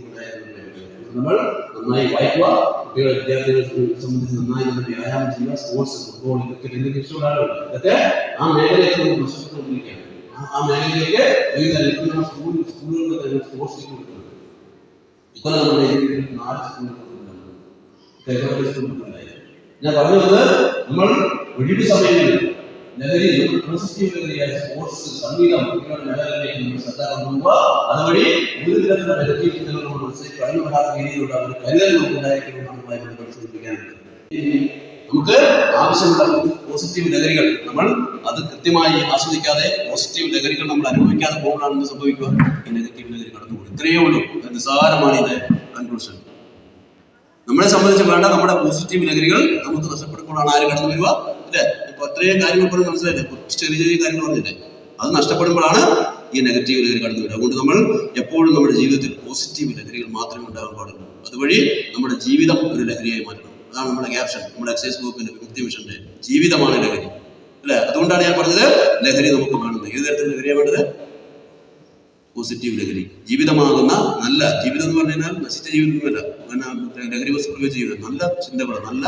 നമ്മൾ നന്നായി വായിക്കുക. കുട്ടികളെ വിദ്യാർത്ഥികളെ സംബന്ധിച്ച് നന്നായി നമ്മൾ വ്യായാമം ചെയ്യുക. സ്പോർട്സ്, ഫുട്ബോൾ, ക്രിക്കറ്റ് എന്തൊക്കെ ഇഷ്ടമുള്ള ആളുകൾ ഇതൊക്കെ ആ മേഖലയിലേക്ക് നമ്മൾ നഷ്ടപ്പെട്ടുകൊണ്ടിരിക്കുകയാണ്. ആ മേഖലയിലേക്ക് സ്കൂളുകളിൽ തന്നെ സ്പോർട്സ് കൊടുക്കുന്നത് ഇപ്പോൾ നമ്മുടെ 4 സ്കൂളുകളുണ്ടായി. ഞാൻ പറഞ്ഞത് നമ്മൾ ഒഴിവ് സമയങ്ങളിൽ ലഹരി പോസിറ്റീവ് ലഹരിയായ സ്പോർട്സ്, സംഗീതം കുട്ടികളുടെ മേഖലയിലേക്ക് നമ്മൾ ശ്രദ്ധ കൊണ്ടുപോകുക. അതുവഴി ഒരു തരത്തിലുള്ള നെഗറ്റീവ് ചിന്തകളോട് മനസ്സിൽ കഴിഞ്ഞുപെടാത്ത രീതിയിലുള്ള ഒരു കരുതൽ നമുക്കുണ്ടായിരിക്കുമെന്നുമായി പരിശോധിപ്പിക്കാനുണ്ട്. നമുക്ക് ആവശ്യമുള്ള പോസിറ്റീവ് ലഹരികൾ നമ്മൾ അത് കൃത്യമായി ആസ്വദിക്കാതെ പോസിറ്റീവ് ലഹരികൾ നമ്മൾ അനുഭവിക്കാതെ പോകുമ്പോഴാണ് സംഭവിക്കുക. ഈ നെഗറ്റീവ് ലഹരി കടന്നുപോകും. ഇത്രയേ ഉള്ളൂ. നിസ്സാരമാണ് ഇത് കൺക്ലൂഷൻ. നമ്മളെ സംബന്ധിച്ച് വേണ്ട നമ്മുടെ പോസിറ്റീവ് ലഹരികൾ നമുക്ക് നഷ്ടപ്പെടുമ്പോഴാണ് ആര് കടന്നു വരിക? അല്ലേ? ഇപ്പൊ അത്രയും കാര്യങ്ങൾ പോലും മനസ്സിലായില്ലേ? കുറച്ച് ചെറിയ ചെറിയ കാര്യങ്ങൾ പറഞ്ഞില്ലേ? അത് നഷ്ടപ്പെടുമ്പോഴാണ് ഈ നെഗറ്റീവ് ലഹരി കടന്നു വരിക. അതുകൊണ്ട് നമ്മൾ എപ്പോഴും നമ്മുടെ ജീവിതത്തിൽ പോസിറ്റീവ് ലഹരികൾ മാത്രമേ ഉണ്ടാകാൻ പാടുള്ളൂ. അതുവഴി നമ്മുടെ ജീവിതം ഒരു ലഹരിയായി മാറ്റണം. അതാണ് നമ്മുടെ ക്യാപ്ഷൻ, നമ്മുടെ എക്സൈസ് വകുപ്പിന്റെ വിമുക്തി മിഷന്റെ ജീവിതമാണ് ലഹരി, അല്ലെ? അതുകൊണ്ടാണ് ഞാൻ പറഞ്ഞത് ലഹരി നമുക്ക് വേണ്ടത്. ഏത് തരത്തിലുള്ള ലഹരിയാണ് വേണ്ടത്? പോസിറ്റീവ് ലഹരി. ജീവിതമാകുന്ന നല്ല ജീവിതം എന്ന് പറഞ്ഞു കഴിഞ്ഞാൽ നശിച്ച ജീവിതമല്ല, ലഹരി വസ്തുക്കളുടെ ജീവിതം, നല്ല ചിന്തകൾ, നല്ല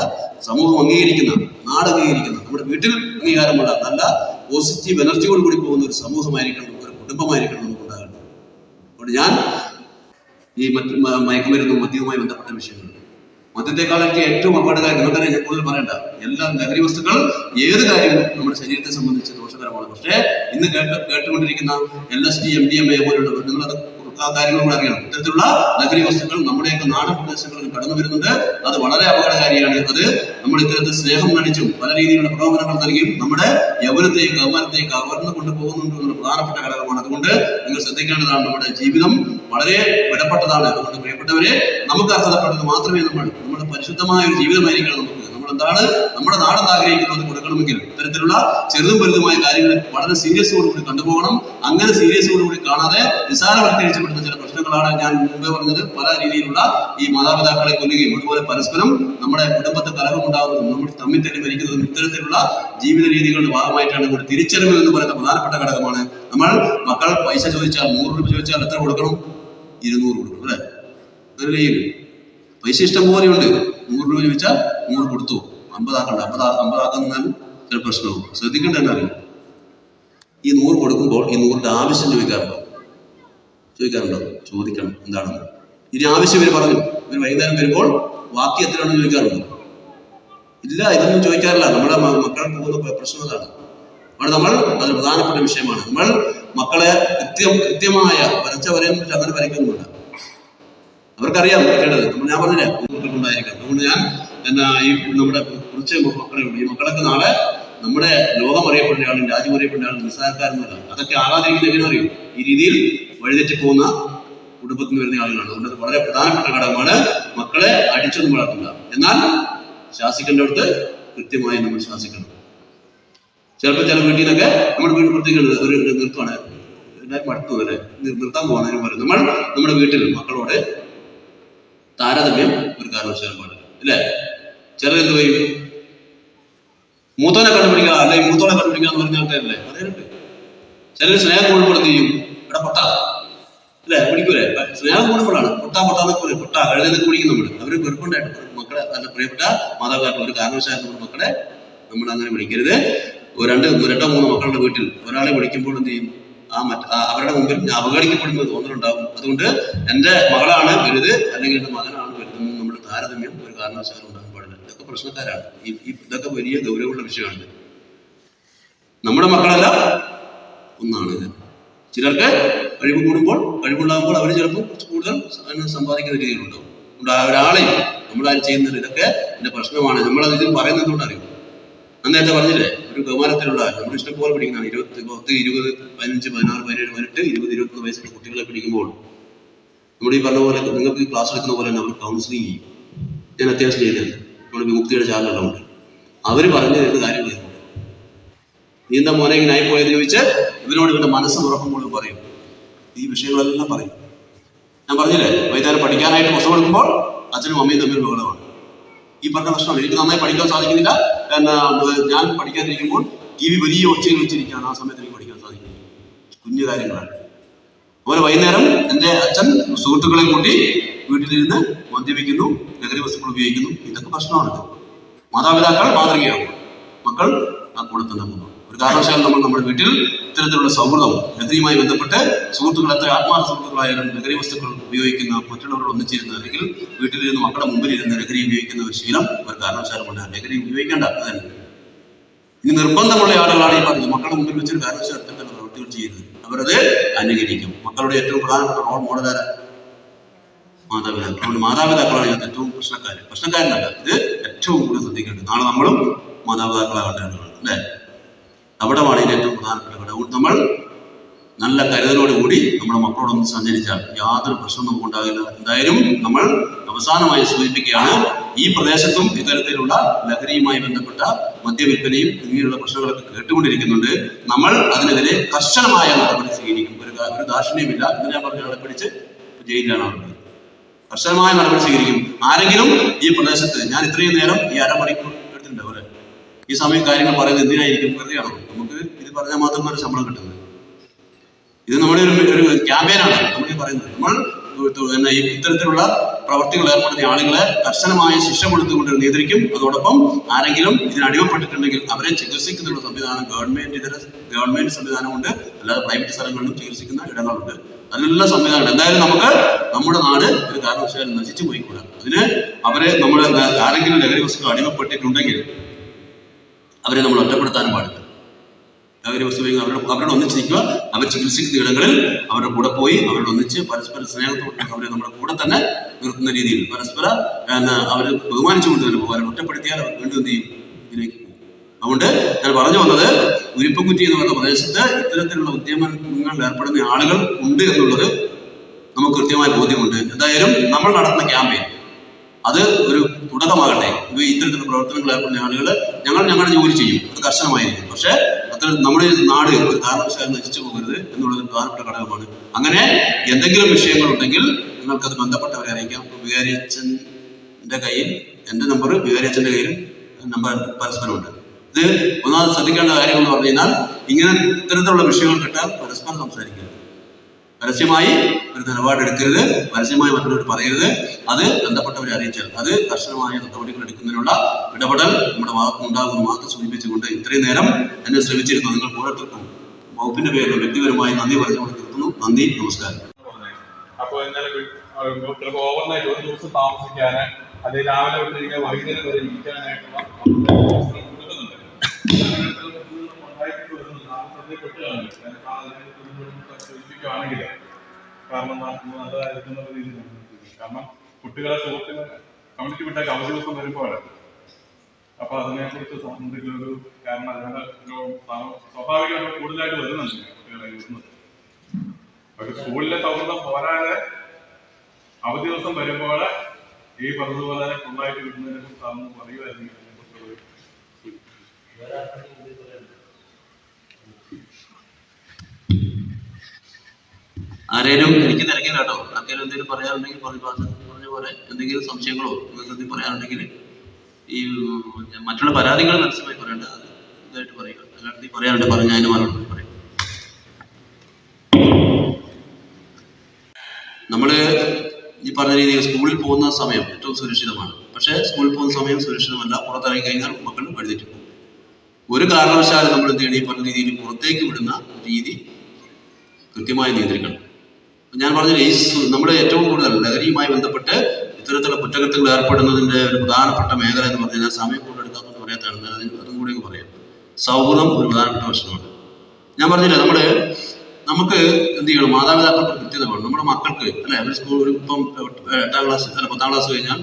സമൂഹം അംഗീകരിക്കുന്ന, നാട് അംഗീകരിക്കുന്ന, നമ്മുടെ വീട്ടിൽ അംഗീകാരമുള്ള നല്ല പോസിറ്റീവ് എനർജിയോട് കൂടി പോകുന്ന ഒരു സമൂഹമായിരിക്കണം, ഒരു കുടുംബമായിരിക്കണം നമുക്ക് ഉണ്ടാകേണ്ടത്. അതുകൊണ്ട് ഞാൻ ഈ മയക്കുമരുന്നും മദ്യവുമായി ബന്ധപ്പെട്ട വിഷയങ്ങൾ, മദ്യത്തെക്കാളൊക്കെ ഏറ്റവും അപകടകാരി, നിങ്ങൾക്കറിയാം, ഞാൻ കൂടുതൽ പറയണ്ട, എല്ലാ ലഹരി വസ്തുക്കൾ ഏത് കാര്യവും നമ്മുടെ ശരീരത്തെ സംബന്ധിച്ച് ദോഷകരമാണ്. പക്ഷേ ഇന്ന് കേട്ടുകൊണ്ടിരിക്കുന്ന LSD, MDMA പോലുള്ള നിങ്ങളത് ആ കാര്യങ്ങൾ കൂടെ അറിയണം. ഇത്തരത്തിലുള്ള ലഹരി വസ്തുക്കൾ നമ്മുടെയൊക്കെ നാടൻ പ്രദേശങ്ങളിൽ കടന്നു വരുന്നുണ്ട്. അത് വളരെ അപകടകാരിയാണ്. അത് നമ്മൾ ഇത്തരത്തിൽ സ്നേഹം നടിച്ചും പല രീതിയിലുള്ള പ്രലോഭനങ്ങൾ നൽകിയും നമ്മുടെ യൗവനത്തെയും കൗമാരത്തെയും കവർന്നു കൊണ്ടുപോകുന്നുണ്ട് എന്നുള്ള പ്രധാനപ്പെട്ട ഘടകമാണ്. അതുകൊണ്ട് നിങ്ങൾ ശ്രദ്ധിക്കേണ്ടതാണ്. നമ്മുടെ ജീവിതം വളരെ വിടപ്പെട്ടതാണ്. അതുകൊണ്ട് പ്രിയപ്പെട്ടവരെ, നമുക്ക് അർഹതപ്പെട്ടത് മാത്രമേ നമ്മുടെ പരിശുദ്ധമായ ഒരു ജീവിതമായിരിക്കണം നമുക്ക്. എന്താണ് നമ്മുടെ നാടെന്ന് ആഗ്രഹിക്കുന്നത് കൊടുക്കണമെങ്കിൽ ഇത്തരത്തിലുള്ള ചെറുതും വലുതുമായ കാര്യങ്ങളെ വളരെ സീരിയസോടുകൂടി കണ്ടുപോകണം. അങ്ങനെ സീരിയസോടുകൂടി കാണാതെ നിസാരവൽക്കരിച്ചപ്പെടുന്ന ചില പ്രശ്നങ്ങളാണ് ഞാൻ മുമ്പേ പറഞ്ഞത്. പല രീതിയിലുള്ള ഈ മാതാപിതാക്കളെ കൊല്ലുകയും അതുപോലെ പരസ്പരം നമ്മുടെ കുടുംബത്തെ കലഹമുണ്ടാകുന്നതും നമ്മൾ തമ്മിൽ തന്നെ മരിക്കുന്നതും ഇത്തരത്തിലുള്ള ജീവിത രീതികളുടെ ഭാഗമായിട്ടാണ് ഇവിടെ തിരിച്ചറിവ് എന്ന് പറയുന്ന പ്രധാനപ്പെട്ട ഘടകമാണ്. നമ്മൾ മക്കൾ പൈസ ചോദിച്ചാൽ 100 രൂപ ചോദിച്ചാൽ എത്ര കൊടുക്കണം? 200 കൊടുക്കണം, അല്ലെ? അങ്ങനെ പൈസ ഇഷ്ടം പോലെയുണ്ട്. 100 രൂപ ചോദിച്ചാൽ 100 കൊടുത്തു. 50 ആക്കണ്ട. 50 ആക്കാൻ ചില പ്രശ്നവും ശ്രദ്ധിക്കേണ്ട തന്നെ അറിയും. ഈ 100 കൊടുക്കുമ്പോൾ ഈ 100ന്റെ ആവശ്യം ചോദിക്കാറുണ്ടോ? ചോദിക്കണം. എന്താണെന്ന് ഇനി ആവശ്യം ഇവർ പറഞ്ഞു, ഇവർ വൈകുന്നേരം വരുമ്പോൾ ബാക്കി എത്രയാണെന്ന് ചോദിക്കാറുണ്ടോ? ഇല്ല, ഇതൊന്നും ചോദിക്കാറില്ല. നമ്മുടെ മക്കൾ പോകുന്ന പ്രശ്നം അതാണ്. അവിടെ നമ്മൾ അത് പ്രധാനപ്പെട്ട വിഷയമാണ്. നമ്മൾ മക്കളെ കൃത്യമായ വരച്ച വരയും അങ്ങനെ വരയ്ക്കുന്നുണ്ട്. അവർക്കറിയാം വരയ്ക്കേണ്ടത്. ഞാൻ പറഞ്ഞില്ലേ, ഉണ്ടായിരിക്കാം. അതുകൊണ്ട് ഞാൻ ഈ നമ്മുടെ കുറച്ച് മക്കളെ ഉണ്ട്. ഈ മക്കളൊക്കെ നാളെ നമ്മുടെ ലോകം അറിയപ്പെടുന്ന ആളും രാജ്യം അറിയപ്പെടുന്ന ആളും നിസ്സാരക്കാരൊന്നുമല്ല. അതൊക്കെ ആകാതിരിക്കുന്ന എങ്ങനെ അറിയും? ഈ രീതിയിൽ വഴിതെറ്റി പോകുന്ന കുടുംബത്തിൽ നിന്ന് വരുന്ന ആളുകളാണ്. അതുകൊണ്ട് വളരെ പ്രധാനപ്പെട്ട ഘടകമാണ് മക്കളെ അടിച്ചൊന്നും വളർത്തുക. എന്നാൽ ശാസിക്കേണ്ടടുത്ത് കൃത്യമായി നമ്മൾ ശാസിക്കണം. ചിലപ്പോൾ ചില വീട്ടിൽ നിന്നൊക്കെ നമ്മുടെ വീട് പ്രത്യേകിച്ച് ഒരു നിർത്തുവാണ്, എല്ലാവരും മടുത്തു അല്ലേ, നിർത്താൻ പോകുന്നതിന് പറയും. നമ്മൾ നമ്മുടെ വീട്ടിൽ മക്കളോട് താരതമ്യം ഒരു കാരണവശാലും പാടില്ല, അല്ലേ? ചിലരെന്ത് പറയും? മൂത്തോനെ കണ്ടുപിടിക്കുക, അല്ലെങ്കിൽ മൂത്തോനെ കണ്ടുപിടിക്കുക എന്ന് പറഞ്ഞ ആൾക്കാരല്ലേ പറയാനുണ്ട്. ചിലർ സ്നേഹം കൂടുമ്പോൾ എന്ത് ചെയ്യും? ഇവിടെ പൊട്ട, അല്ലെ? പിടിക്കൂലേ? സ്നേഹം കൂടുമ്പോഴാണ് പൊട്ടാന്നൊക്കെ പറയും. പൊട്ട കഴുതെന്നൊക്കെ പിടിക്കും നമ്മൾ. അവർ വെറുപ്പുണ്ടായിട്ട് മക്കളെ, നല്ല പ്രിയപ്പെട്ട മാതാപിതാക്കൾ ഒരു കാരണവശാലും നമ്മുടെ മക്കളെ നമ്മൾ അങ്ങനെ വിളിക്കരുത്. രണ്ടോ മൂന്നോ മക്കളുടെ വീട്ടിൽ ഒരാളെ വിളിക്കുമ്പോൾ എന്ത് ചെയ്യും? അവരുടെ മുമ്പിൽ അവഗണിക്കപ്പെടുന്നത് തോന്നലുണ്ടാവും. അതുകൊണ്ട് എൻ്റെ മകളാണ് വലുത് അല്ലെങ്കിൽ എൻ്റെ മകനാണ് വലുതെന്ന് നമ്മുടെ താരതമ്യം ഒരു കാരണവശാലും ഉണ്ടാകാൻ പാടില്ല. ഇതൊക്കെ പ്രശ്നക്കാരാണ്. ഇതൊക്കെ വലിയ ഗൗരവമുള്ള വിഷയമാണ്. നമ്മുടെ മക്കളെല്ലാം ഒന്നാണ്. ചിലർക്ക് കഴിവുണ്ടാകുമ്പോൾ അവർ ചിലപ്പോൾ കുറച്ച് കൂടുതൽ സമ്പാദിക്കുന്ന രീതിയിലുണ്ടാവും. ഒരാളെയും നമ്മളാരും ചെയ്യുന്നത് ഇതൊക്കെ എൻ്റെ പ്രശ്നമാണ്. നമ്മളത് ഇതിൽ പറയുന്നത് എന്തുകൊണ്ടറിയും? നേരത്തെ പറഞ്ഞില്ലേ, ഒരു കൗമാരത്തിലുള്ള നമ്മൾ ഇഷ്ടം പോലെ പഠിക്കുന്നതാണ്. 10, 20, 15, 16, 17, 18, 20, 21 വയസ്സുള്ള കുട്ടികളെ പഠിക്കുമ്പോൾ നമ്മൾ ഈ പറഞ്ഞ പോലെ നിങ്ങൾക്ക് ക്ലാസ് എടുക്കുന്ന പോലെ തന്നെ അവർ കൗൺസിലിംഗ് ചെയ്യും. ഞാൻ അത്യാവശ്യം ചെയ്തത് നമ്മുടെ വിമുക്തിയുടെ ചാനലുകളുണ്ട്. അവർ പറഞ്ഞു തരുന്ന കാര്യങ്ങൾ നീ എന്താ മോനെ ഇങ്ങനെ ആയിപ്പോയെന്ന് ചോദിച്ച് ഇവനോട് ഇവന്റെ മനസ്സ് തുറക്കുമ്പോൾ പറയും. ഈ വിഷയങ്ങളെല്ലാം പറയും. ഞാൻ പറഞ്ഞില്ലേ, വൈകുന്നേരം പഠിക്കാനായിട്ട് പുസ്തകം എടുക്കുമ്പോൾ അച്ഛനും അമ്മയും തമ്മിൽ ബഹളമാണ്. ഈ പറഞ്ഞ പ്രശ്നമാണ്. എനിക്ക് നന്നായി പഠിക്കാൻ സാധിക്കുന്നില്ല. ഞാൻ പഠിക്കാതിരിക്കുമ്പോൾ TV വലിയ ഒച്ചയിൽ വെച്ചിരിക്കുകയാണ്. ആ സമയത്ത് എനിക്ക് പഠിക്കാൻ സാധിക്കുന്നില്ല. കുഞ്ഞു കാര്യങ്ങളാണ്. അതുപോലെ വൈകുന്നേരം എൻ്റെ അച്ഛൻ സുഹൃത്തുക്കളെ കൂട്ടി വീട്ടിലിരുന്ന് മദ്യപിക്കുന്നു, ലഹരി വസ്തുക്കൾ ഉപയോഗിക്കുന്നു. ഇതൊക്കെ പ്രശ്നമാണ്. മാതാപിതാക്കൾ മാതൃകയാണ്, മക്കൾ ആ കൂടെ തന്നെ പോകുന്നു. ഒരു കാരണവശാലും നമ്മൾ നമ്മുടെ വീട്ടിൽ ഇത്തരത്തിലുള്ള സൗഹൃദം, ലഹരിയുമായി ബന്ധപ്പെട്ട് സുഹൃത്തുക്കൾ എത്ര ആത്മാർത്ഥ സുഹൃത്തുക്കളായാലും ലഹരി വസ്തുക്കൾ ഉപയോഗിക്കുന്ന, മറ്റുള്ളവരോട് ഒന്നിച്ചിരുന്ന് അല്ലെങ്കിൽ വീട്ടിലിരുന്ന് മക്കളുടെ മുമ്പിൽ ഇരുന്ന് ലഹരി ഉപയോഗിക്കുന്ന ഒരു ശീലം ഒരു കാരണവശാലും കൊണ്ട് ലഹരി ഉപയോഗിക്കേണ്ട. അതല്ല, ഇനി നിർബന്ധമുള്ള ആളുകളാണ് ഈ പറയുന്നത്. മക്കളുടെ മുമ്പിൽ വെച്ചൊരു കാരണവശാലും ഇത്തരത്തിലുള്ള പ്രവൃത്തികൾ ചെയ്യരുത്. അവരത് അനുകരിക്കും. മക്കളുടെ ഏറ്റവും പ്രധാനപ്പെട്ട റോൾ മോഡലാര? മാതാപിതാക്കൾ. അതുകൊണ്ട് മാതാപിതാക്കളാണ് ഇതിനകത്ത് ഏറ്റവും പ്രശ്നക്കാരനല്ല. ഇത് ഏറ്റവും കൂടുതൽ ശ്രദ്ധിക്കേണ്ടത്. നാളെ നമ്മളും മാതാപിതാക്കളാകേണ്ട ആളുകളാണ്, അല്ലേ? അവിടമാണ് ഇതിന്റെ ഏറ്റവും പ്രധാനപ്പെട്ട ഘടകം. അതുകൊണ്ട് നമ്മൾ നല്ല കരുതലോടുകൂടി നമ്മുടെ മക്കളോടൊന്ന് സഞ്ചരിച്ചാൽ യാതൊരു പ്രശ്നവും നമുക്ക് ഉണ്ടാകില്ല. എന്തായാലും നമ്മൾ അവസാനമായി സൂചിപ്പിക്കുകയാണ്, ഈ പ്രദേശത്തും ഇത്തരത്തിലുള്ള ലഹരിയുമായി ബന്ധപ്പെട്ട മദ്യവിൽപ്പനയും ഇങ്ങനെയുള്ള പ്രശ്നങ്ങളൊക്കെ കേട്ടുകൊണ്ടിരിക്കുന്നുണ്ട്. നമ്മൾ അതിനെതിരെ കർശനമായ നടപടി സ്വീകരിക്കും. ഒരു ദാക്ഷിണ്യമില്ല. ഇതിനെ പറഞ്ഞ ആളെ പിടിച്ച് ജയിലിലാണ് ആളുകൾ. കർശനമായ നടപടി സ്വീകരിക്കും. ആരെങ്കിലും ഈ പ്രദേശത്ത്, ഞാൻ ഇത്രയും നേരം ഈ അരമണിക്കൂർ എടുത്തിട്ടുണ്ട് അവരെ ഈ സമയം കാര്യങ്ങൾ പറയുന്നത് എന്തിനായിരിക്കും? വെറുതെയാണോ? നമുക്ക് ഇത് പറഞ്ഞാൽ മാത്രം ഒരു ശമ്പളം കിട്ടുന്നത്? ഇത് നമ്മുടെ ഒരു ക്യാമ്പയിനാണ് നമ്മൾ പറയുന്നത്. നമ്മൾ ഇത്തരത്തിലുള്ള പ്രവർത്തികൾ ഏർപ്പെടുന്ന ആളുകളെ കർശനമായ ശിക്ഷ കൊടുത്തുകൊണ്ട് നിയന്ത്രിക്കും. അതോടൊപ്പം ആരെങ്കിലും ഇതിന് അടിമപ്പെട്ടിട്ടുണ്ടെങ്കിൽ അവരെ ചികിത്സിക്കുന്നതിനുള്ള സംവിധാനം ഗവൺമെന്റ് സംവിധാനമുണ്ട്. അല്ലാതെ പ്രൈവറ്റ് സ്ഥലങ്ങളിലും ചികിത്സിക്കുന്ന ഇടങ്ങളുണ്ട്. അതിനുള്ള സംവിധാനം. എന്തായാലും നമുക്ക് നമ്മുടെ നാട് ഒരു കാരണവശാലും നശിച്ചു പോയിക്കൂടാ. അതിന് നമ്മുടെ ആരെങ്കിലും ലഹരി വസ്തുക്കൾ അടിമപ്പെട്ടിട്ടുണ്ടെങ്കിൽ അവരെ നമ്മൾ ഒറ്റപ്പെടുത്താനും പാടില്ല. ലഹരി വസ്തു അവരോട് ഒന്നിച്ചിരിക്കുക. അവർ ചികിത്സിക്കുന്ന ഇടങ്ങളിൽ അവരുടെ കൂടെ പോയി അവരോട് ഒന്നിച്ച് പരസ്പര സ്നേഹത്തോടെ അവരെ നമ്മുടെ കൂടെ തന്നെ നിർത്തുന്ന രീതിയിൽ അവർ ബഹുമാനിച്ചുകൊണ്ട് തന്നെ പോകും. അവരെ ഒറ്റപ്പെടുത്തിയാൽ അവർ വീണ്ടും എന്ത് ചെയ്യും? ഇതിലേക്ക് പോകും. അതുകൊണ്ട് ഞാൻ പറഞ്ഞു വന്നത്, ഉരിപ്പൻകുറ്റി എന്ന് പറയുന്ന പ്രദേശത്ത് ഇത്തരത്തിലുള്ള ഉദ്യമങ്ങൾ ഏർപ്പെടുന്ന ആളുകൾ ഉണ്ട് എന്നുള്ളത് നമുക്ക് കൃത്യമായ ബോധ്യമുണ്ട്. എന്തായാലും നമ്മൾ നടത്തുന്ന ക്യാമ്പയിൻ അത് ഒരു തുടക്കമാകട്ടെ. ഇത്തരത്തിലുള്ള പ്രവർത്തനങ്ങൾ ഏർപ്പെടുന്ന ആളുകൾ ഞങ്ങളുടെ ജോലി ചെയ്യും. അത് കർശനമായിരിക്കും. പക്ഷേ നമ്മുടെ നാട് ഒരു കാരണവശാലും നശിച്ചു പോകരുത് എന്നുള്ളത് പ്രധാനപ്പെട്ട ഘടകമാണ്. അങ്ങനെ എന്തെങ്കിലും വിഷയങ്ങളുണ്ടെങ്കിൽ നിങ്ങൾക്കത് ബന്ധപ്പെട്ടവരെ അറിയിക്കാം. വികാരിയച്ഛൻ്റെ കയ്യിൽ എൻ്റെ നമ്പർ, വികാരിയച്ഛൻ്റെ കയ്യിലും നമ്പർ പരസ്പരമുണ്ട്. ഇത് ഒന്നാമത് ശ്രദ്ധിക്കേണ്ട കാര്യം എന്ന് പറഞ്ഞു കഴിഞ്ഞാൽ, ഇങ്ങനെ ഇത്തരത്തിലുള്ള വിഷയങ്ങൾ കിട്ടാൻ പരസ്പരം സംസാരിക്കരുത്. പരസ്യമായി ഒരു നിലപാടെടുക്കരുത്. പരസ്യമായി മറ്റുള്ളവർ പറയരുത്. അത് ബന്ധപ്പെട്ടവരെ അറിയിച്ചാൽ അത് കർശനമായ നടപടികൾ എടുക്കുന്നതിനുള്ള ഇടപെടൽ നമ്മുടെ ഭാഗത്ത് ഉണ്ടാകുമെന്ന് മാത്രം സൂചിപ്പിച്ചുകൊണ്ട് ഇത്രയും നേരം എന്നെ ശ്രമിച്ചിരുന്നു നിങ്ങൾ ഓരോരുത്തർക്കും വകുപ്പിന്റെ പേരിൽ വ്യക്തിപരമായി നന്ദി പറഞ്ഞുകൊണ്ട് നിർത്തുന്നു. നന്ദി, നമസ്കാരം. അപ്പോൾ ചിലപ്പോൾ ഓവർനൈറ്റ് ഒരു ദിവസം താമസിക്കാന് അല്ലെങ്കിൽ രാവിലെ വിട്ടിരിക്കാൻ വൈകുന്നേരം വരെ ഇരിക്കാനായിട്ടുള്ള കൊടുക്കുന്നുണ്ട്. സൂചിപ്പിക്കുകയാണെങ്കിൽ കാരണം നല്ലതായിരിക്കുന്ന രീതിയിൽ. കാരണം കുട്ടികളെ സുഹൃത്തിന് കമ്മ്യൂണിറ്റി വിട്ടേക്ക് അവധി ദിവസം വരുമ്പോൾ അപ്പൊ അതിനെക്കുറിച്ച് എന്തെങ്കിലും ഒരു കാരണം അതിന് സ്വാഭാവികമായിട്ട് കൂടുതലായിട്ട് വരുന്നുണ്ട് കുട്ടികളെ വരുന്നത്. പക്ഷെ സ്കൂളിലെ സൗഹൃദം പോരാതെ അവധി ദിവസം വരുമ്പോൾ ഈ പറഞ്ഞതുപോലെ തന്നെ ഫുള്ളായിട്ട് കിട്ടുന്നതിനെ കുറിച്ച് അതൊന്നും പറയുമായിരുന്നു. ആരേലും എനിക്ക് തിരക്കില്ല കേട്ടോ. ആർക്കെങ്കിലും എന്തെങ്കിലും പറയാനുണ്ടെങ്കിൽ പറഞ്ഞ പോലെ എന്തെങ്കിലും സംശയങ്ങളോ നിങ്ങൾക്ക് പറയാനുണ്ടെങ്കിൽ ഈ മറ്റുള്ള പരാതികൾ മനസ്സിലായി പറയേണ്ടത് ഇതായിട്ട് പറയുക. അല്ലാണ്ട് പറയാനുണ്ട് പറഞ്ഞ അതിന് മറുപടി പറയും. നമ്മൾ ഈ പറഞ്ഞ രീതിയിൽ സ്കൂളിൽ പോകുന്ന സമയം ഏറ്റവും സുരക്ഷിതമാണ്. പക്ഷേ സ്കൂളിൽ പോകുന്ന സമയം സുരക്ഷിതമല്ല. പുറത്തിറങ്ങി കഴിഞ്ഞാൽ മക്കൾ വഴിതെറ്റി പോകും. ഒരു കാരണവശാലും നമ്മൾ എന്ത് ചെയ്യണം? ഈ പറഞ്ഞ രീതിയിൽ പുറത്തേക്ക് വിടുന്ന രീതി കൃത്യമായി നിയന്ത്രിക്കണം. ഞാൻ പറഞ്ഞില്ലേ, ഈ നമ്മുടെ ഏറ്റവും കൂടുതൽ ലഹരിയുമായി ബന്ധപ്പെട്ട് ഇത്തരത്തിലുള്ള കുറ്റകൃത്യങ്ങൾ ഏർപ്പെടുന്നതിൻ്റെ ഒരു പ്രധാനപ്പെട്ട മേഖല എന്ന് പറഞ്ഞു കഴിഞ്ഞാൽ സമയം കൊണ്ടെടുക്കാമെന്ന് പറയാത്താണ്. അതും കൂടി പറയാം. സൗഹൃദം ഒരു പ്രധാനപ്പെട്ട പ്രശ്നമാണ്. ഞാൻ പറഞ്ഞില്ലേ, നമുക്ക് എന്ത് ചെയ്യണം? മാതാപിതാക്കൾക്ക് കൃത്യത വേണം. നമ്മുടെ മക്കൾക്ക് അല്ലെ, അവർ സ്കൂൾ ഇപ്പം 8ാം ക്ലാസ് അല്ല 10ാം ക്ലാസ് കഴിഞ്ഞാൽ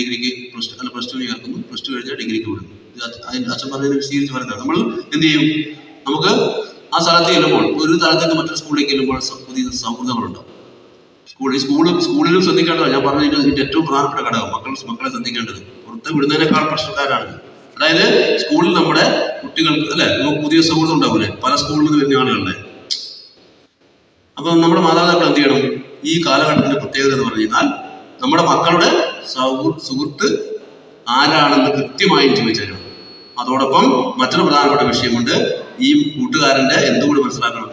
ഡിഗ്രിക്ക് പ്ലസ് ടു ചേർക്കുന്നു. പ്ലസ് ടു കഴിഞ്ഞാൽ ഡിഗ്രിക്ക് വിടുന്നു. അതിൻ്റെ അച്ഛൻ പറഞ്ഞതിന് വിശദീകരിച്ച് പറയുന്നത് നമ്മൾ എന്ത് ചെയ്യും? നമുക്ക് ആ സ്ഥലത്ത് ചെല്ലുമ്പോൾ, ഒരു സ്ഥലത്തേക്ക് മറ്റൊരു സ്കൂളിലേക്ക് ചെല്ലുമ്പോൾ പുതിയ സൗഹൃദങ്ങളുണ്ടാവും. സ്കൂളിലും ശ്രദ്ധിക്കേണ്ടതാണ്. ഞാൻ പറഞ്ഞതിൻ്റെ ഏറ്റവും പ്രധാനപ്പെട്ട ഘടകം മക്കളെ ശ്രദ്ധിക്കേണ്ടത്. പുറത്ത് വിടുന്നതിനേക്കാൾ പ്രശ്നക്കാരാണ്. അതായത് സ്കൂളിൽ നമ്മുടെ കുട്ടികൾക്ക് അല്ലെ നമുക്ക് പുതിയ സൗഹൃദം ഉണ്ടാവില്ലേ, പല സ്കൂളിൽ നിന്ന് വരുന്ന ആളുകളുടെ. അപ്പൊ നമ്മുടെ മാതാപിതാക്കൾ എന്ത് ചെയ്യണം? ഈ കാലഘട്ടത്തിന്റെ പ്രത്യേകത എന്ന് പറഞ്ഞു കഴിഞ്ഞാൽ നമ്മുടെ മക്കളുടെ സുഹൃത്ത് ആരാണെന്ന് കൃത്യമായും ചോദിച്ചേക്കണം. അതോടൊപ്പം മറ്റൊരു പ്രധാനപ്പെട്ട വിഷയമുണ്ട്. ഈ കൂട്ടുകാരന്റെ എന്തുകൂടി മനസ്സിലാക്കണം?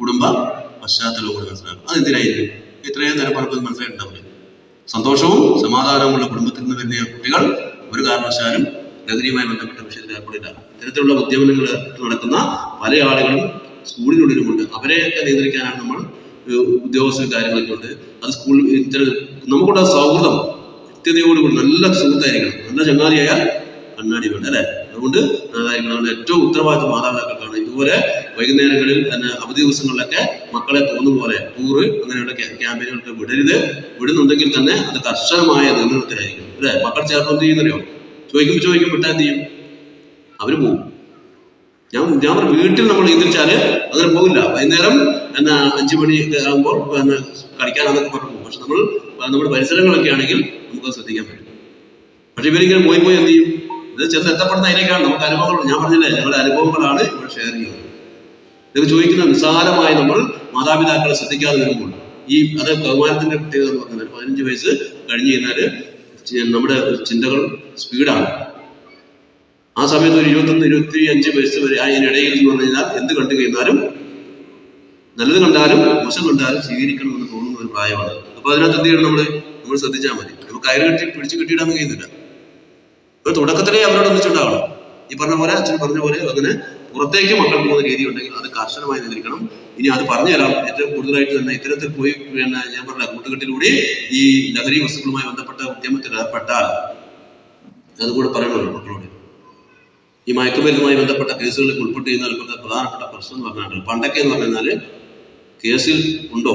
കുടുംബ പശ്ചാത്തലവും കൂടി മനസ്സിലാക്കണം. അതെന്തിനായിരിക്കും? ഇത്രയും നേരം പറഞ്ഞത് മനസ്സിലായിട്ടുണ്ടാവില്ല. സന്തോഷവും സമാധാനവുമുള്ള കുടുംബത്തിൽ നിന്ന് വരുന്ന കുട്ടികൾ ഒരു കാരണവശാലും ലഹരിയുമായി ബന്ധപ്പെട്ട വിഷയത്തിൽ ഏർപ്പെടില്ല. ഇത്തരത്തിലുള്ള ഉദ്യമനങ്ങൾ നടക്കുന്ന പല ആളുകളും സ്കൂളിനുള്ളിലുമുണ്ട്. അവരെയൊക്കെ നിയന്ത്രിക്കാനാണ് നമ്മൾ ഉദ്യോഗസ്ഥ കാര്യങ്ങളൊക്കെ ഉണ്ട്. അത് സ്കൂളിൽ നമുക്കുള്ള സൗഹൃദം കൃത്യതയോടുകൂടി നല്ല സുഹൃത്തായിരിക്കണം. നല്ല ചങ്ങാതിയായാൽ കണ്ണാടി വേണ്ട അല്ലെ. അതുകൊണ്ട് അതായിരിക്കണം ഏറ്റവും ഉത്തരവാദിത്വം മാതാപിതാക്കൾക്കാണ്. ഇതുപോലെ വൈകുന്നേരങ്ങളിൽ തന്നെ അവധി ദിവസങ്ങളിലൊക്കെ മക്കളെ തോന്നുന്ന പോലെ ടൂറ് അങ്ങനെയുള്ള ക്യാമ്പയിനുകൾക്ക് വിടരുത്. വിടുന്നുണ്ടെങ്കിൽ തന്നെ അത് കർശനമായ നിയന്ത്രണത്തിലായിരിക്കും അല്ലെ. മക്കൾ ചേർത്ത് എന്ത് ചെയ്യുന്നറിയോ? ചോദിക്കും വിട്ടാൽ എന്ത് ചെയ്യും? അവര് പോകും. ഞാൻ വീട്ടിൽ നമ്മൾ നിയന്ത്രിച്ചാല് അങ്ങനെ പോകില്ല. വൈകുന്നേരം 5 മണി ആകുമ്പോൾ കളിക്കാനൊക്കെ പറഞ്ഞു പോകും. പക്ഷെ നമ്മുടെ പരിസരങ്ങളൊക്കെ ആണെങ്കിൽ നമുക്കത് ശ്രദ്ധിക്കാൻ പറ്റും. പക്ഷെ ഇവരിങ്ങനെ പോയി എന്ത് ചെയ്യും? ഇത് ചെന്ന് എത്തപ്പെടുന്ന അതിലേക്കാണ്. നമുക്ക് അനുഭവങ്ങൾ, ഞാൻ പറഞ്ഞില്ലേ, ഞങ്ങളുടെ അനുഭവങ്ങളാണ് ഇവിടെ ഷെയർ ചെയ്യുന്നത്. ഇതൊക്കെ ചോദിക്കുന്ന നിസ്സാരമായി നമ്മൾ മാതാപിതാക്കളെ ശ്രദ്ധിക്കാതെ വരുമ്പോൾ അത് ബഹുമാനത്തിന്റെ പ്രത്യേകത എന്ന് പറഞ്ഞാൽ 15 വയസ്സ് കഴിഞ്ഞ് കഴിഞ്ഞാല് നമ്മുടെ ചിന്തകൾ സ്പീഡാണ്. ആ സമയത്ത് ഒരു 21-25 വയസ്സ് വരെ അതിനിടയിൽ എന്ന് പറഞ്ഞു കഴിഞ്ഞാൽ എന്ത് കണ്ടു കഴിഞ്ഞാലും നല്ലത് കണ്ടാലും മോശം കണ്ടാലും സ്വീകരിക്കണം എന്ന് തോന്നുന്ന ഒരു പ്രായമാണ്. അപ്പൊ അതിനകത്ത് എന്ത് ചെയ്യണം? നമ്മൾ ശ്രദ്ധിച്ചാൽ മതി. നമുക്ക് കയറ് കെട്ടി പിടിച്ചു കെട്ടിയിടാൻ കഴിയുന്നില്ല. അപ്പൊ തുടക്കത്തിലേ അവരോട് ഒന്നിച്ചുണ്ടാവണം. ഈ പറഞ്ഞ പോലെ അച്ഛൻ പറഞ്ഞ പോലെ അങ്ങനെ പുറത്തേക്ക് മക്കൾ പോകുന്ന രീതി ഉണ്ടെങ്കിൽ അത് കർശനമായി നിയന്ത്രിക്കണം. ഇനി അത് പറഞ്ഞു തരാം. ഏറ്റവും കൂടുതലായിട്ട് തന്നെ ഇത്തരത്തിൽ പോയി ഞാൻ പറഞ്ഞ കൂട്ടുകെട്ടിലൂടെ ഈ ലഹരി വസ്തുക്കളുമായി ബന്ധപ്പെട്ട ഉദ്യമത്തിൽ ഏർപ്പെട്ടാൽ അതുകൂടെ പറയണമല്ലോ മക്കളോട്. ഈ മയക്കുമരുന്നുമായി ബന്ധപ്പെട്ട കേസുകളിൽ ഉൾപ്പെട്ട് ചെയ്യുന്ന പ്രധാനപ്പെട്ട പ്രശ്നം എന്ന് പറഞ്ഞാൽ പണ്ടൊക്കെ എന്ന് പറഞ്ഞാല് കേസിൽ ഉണ്ടോ,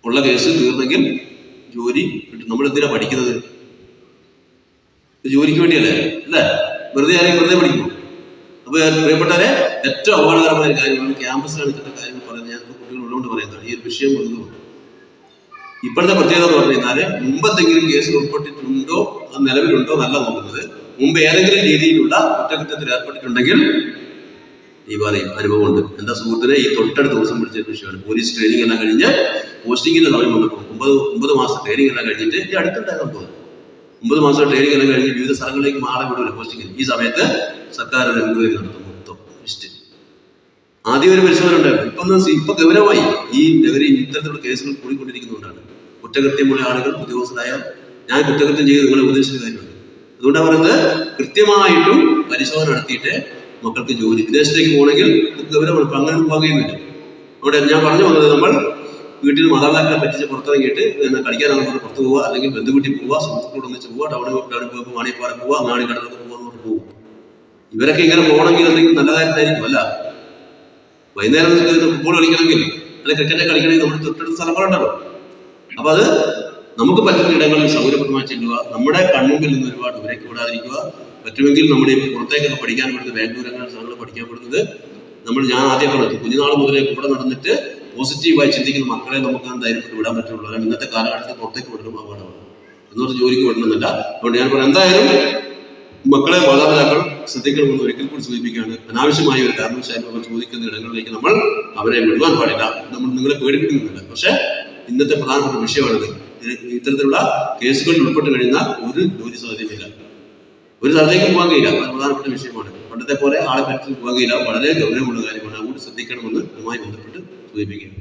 ഉള്ള കേസ് തീർന്നെങ്കിൽ ജോലി കിട്ടും. നമ്മൾ എന്തിനാ പഠിക്കുന്നത്? ജോലിക്ക് വേണ്ടിയല്ലേ അല്ലേ? വെറുതെ പഠിക്കുമോ? അപ്പൊ പ്രിയപ്പെട്ടവരെ, ഏറ്റവും അപകടകരമായ കാര്യമാണ് ക്യാമ്പസിലാണ് ഇത്തരം കാര്യങ്ങൾ പറയുന്നത്. ഞാൻ കുട്ടികൾ ഉള്ളതുകൊണ്ട് പറയുന്നത് ഈ ഒരു വിഷയം കൊണ്ടുപോകും. ഇപ്പോഴത്തെ പ്രത്യേകത എന്ന് പറഞ്ഞു കഴിഞ്ഞാല് മുമ്പെന്തെങ്കിലും കേസിൽ ഉൾപ്പെട്ടിട്ടുണ്ടോ, അത് നിലവിലുണ്ടോ എന്നല്ല നോക്കുന്നത്. മുമ്പ് ഏതെങ്കിലും രീതിയിലുള്ള കുറ്റകൃത്യത്തിൽ ഏർപ്പെട്ടിട്ടുണ്ടെങ്കിൽ ഈ പറയും അനുഭവമുണ്ട്. എന്റെ സുഹൃത്തിനെ ഈ തൊട്ടടുത്ത ദിവസം വിളിച്ച വിഷയമാണ്. പോലീസ് ട്രെയിനിങ് എല്ലാം കഴിഞ്ഞ് പോസ്റ്റിങ്ങിന്റെ സമയം വന്നപ്പോൾ 9 മാസം ട്രെയിനിങ് എല്ലാം കഴിഞ്ഞിട്ട് ഈ അടുത്തുണ്ടാകാൻ പോകുന്നത് 9 മാസം ട്രെയിനിങ് എല്ലാം കഴിഞ്ഞ് വിവിധ സ്ഥലങ്ങളിലേക്ക് മാറി വിടൂല പോസ്റ്റിങ്ങിന്. ഈ സമയത്ത് സർക്കാർ ഒരു എൻക്വയറി നടത്തും. മൊത്തം ലിസ്റ്റ് ആദ്യം ഒരു പരിശോധന ഉണ്ടായിരുന്നു. ഇപ്പൊ ഗൗരവമായി ഈ ലഹരി ഇത്തരത്തിലുള്ള കേസുകൾ കൂടിക്കൊണ്ടിരിക്കുന്നതുകൊണ്ടാണ്. കുറ്റകൃത്യമുള്ള ആളുകൾ ഉദ്യോഗസ്ഥരായ ഞാൻ കുറ്റകൃത്യം ചെയ്ത് നിങ്ങളെ ഉപദേശിച്ച കാര്യമുണ്ട്. അതുകൊണ്ടാണ് പറയുന്നത് കൃത്യമായിട്ടും പരിശോധന നടത്തിയിട്ട് മക്കൾക്ക് ജോലി. വിദേശത്തേക്ക് പോകണമെങ്കിൽ ഗൗരവമാണ്. ഇപ്പൊ അങ്ങനെ പോകുകയൊന്നുമില്ല. അവിടെ ഞാൻ പറഞ്ഞു വന്നത്, നമ്മൾ വീട്ടിൽ മാതാപിതാക്കളെ പറ്റിച്ച് പുറത്തിറങ്ങിയിട്ട് കളിക്കാനാണ് നമ്മൾ പുറത്ത് പോവുക, അല്ലെങ്കിൽ ബന്ധുവീട്ടിൽ പോവുക, സുഹൃത്തുക്കളോട് ഒന്നിച്ച് പോവുക, ടൗണിൽ പോകുമ്പോൾ വാണിപ്പാറ പോവുക, അങ്ങാടി കടലൊക്കെ പോകാൻ പോകും. ഇവരൊക്കെ ഇങ്ങനെ പോകണമെങ്കിൽ എന്തെങ്കിലും നല്ല കാര്യത്തിലായിരിക്കും. അല്ല, വൈകുന്നേരം ഫുട്ബോൾ കളിക്കണമെങ്കിൽ അല്ലെങ്കിൽ ക്രിക്കറ്റ് കളിക്കണമെങ്കിൽ നമ്മുടെ തൊട്ടടുത്ത സ്ഥലങ്ങളുണ്ടല്ലോ. അപ്പൊ അത് നമുക്ക് പറ്റുന്ന ഇടങ്ങളിൽ സൗകര്യപ്രദമായി ചെല്ലുക, നമ്മുടെ കൺമുമ്പിൽ നിന്ന് ഒരുപാട് ദൂരേക്ക് വിടാതിരിക്കുക. പറ്റുമെങ്കിൽ നമ്മുടെ പുറത്തേക്കൊക്കെ പഠിക്കാൻ വിടുന്നത്, ബാംഗ്ലൂർ അങ്ങനെ സ്ഥലങ്ങൾ പഠിക്കാൻ വിടുന്നത് ഞാൻ ആദ്യം പറഞ്ഞു, കുഞ്ഞുനാൾ മുതലേ കൂടെ നടന്നിട്ട് പോസിറ്റീവായി ചിന്തിക്കുന്ന മക്കളെ നമുക്ക് ധൈര്യപ്പെട്ട് വിടാൻ പറ്റുള്ളൂ. അല്ലെങ്കിൽ ഇന്നത്തെ കാലഘട്ടത്തിൽ പുറത്തേക്ക് വിടണം അപകടമാണ് എന്നൊരു ജോലിക്ക് വിടണമെന്നില്ല. അതുകൊണ്ട് ഞാൻ പറയാം, എന്തായാലും മക്കളെ മാതാപിതാക്കൾ ശ്രദ്ധിക്കണമെന്ന് ഒരിക്കൽ കൂടി സൂചിപ്പിക്കുകയാണ്. അനാവശ്യമായ ഒരു കാരണവശാലും ചോദിക്കുന്ന ഇടങ്ങളിലേക്ക് നമ്മൾ അവരെ വിടുവാൻ പാടില്ല. നമ്മൾ നിങ്ങളെ പേടിപ്പിക്കുന്നില്ല. പക്ഷെ ഇന്നത്തെ പ്രധാനപ്പെട്ട വിഷയമാണിത്. ഇത്തരത്തിലുള്ള കേസുകളിൽ ഉൾപ്പെട്ട് കഴിഞ്ഞാൽ ഒരു ജോലി സാധ്യതയില്ല, ഒരു സ്ഥലത്തേക്കും പോകാൻ കഴിയില്ല. അത് പ്രധാനപ്പെട്ട വിഷയമാണ്. പണ്ടത്തെ പോലെ ആളെ പറ്റി പോകാൻ കഴിയില്ല. വളരെ ഗൗരവമുള്ള കാര്യമാണ്. അതുകൊണ്ട് ശ്രദ്ധിക്കണമെന്ന് ഇതുമായി ബന്ധപ്പെട്ട് സൂചിപ്പിക്കുകയാണ്.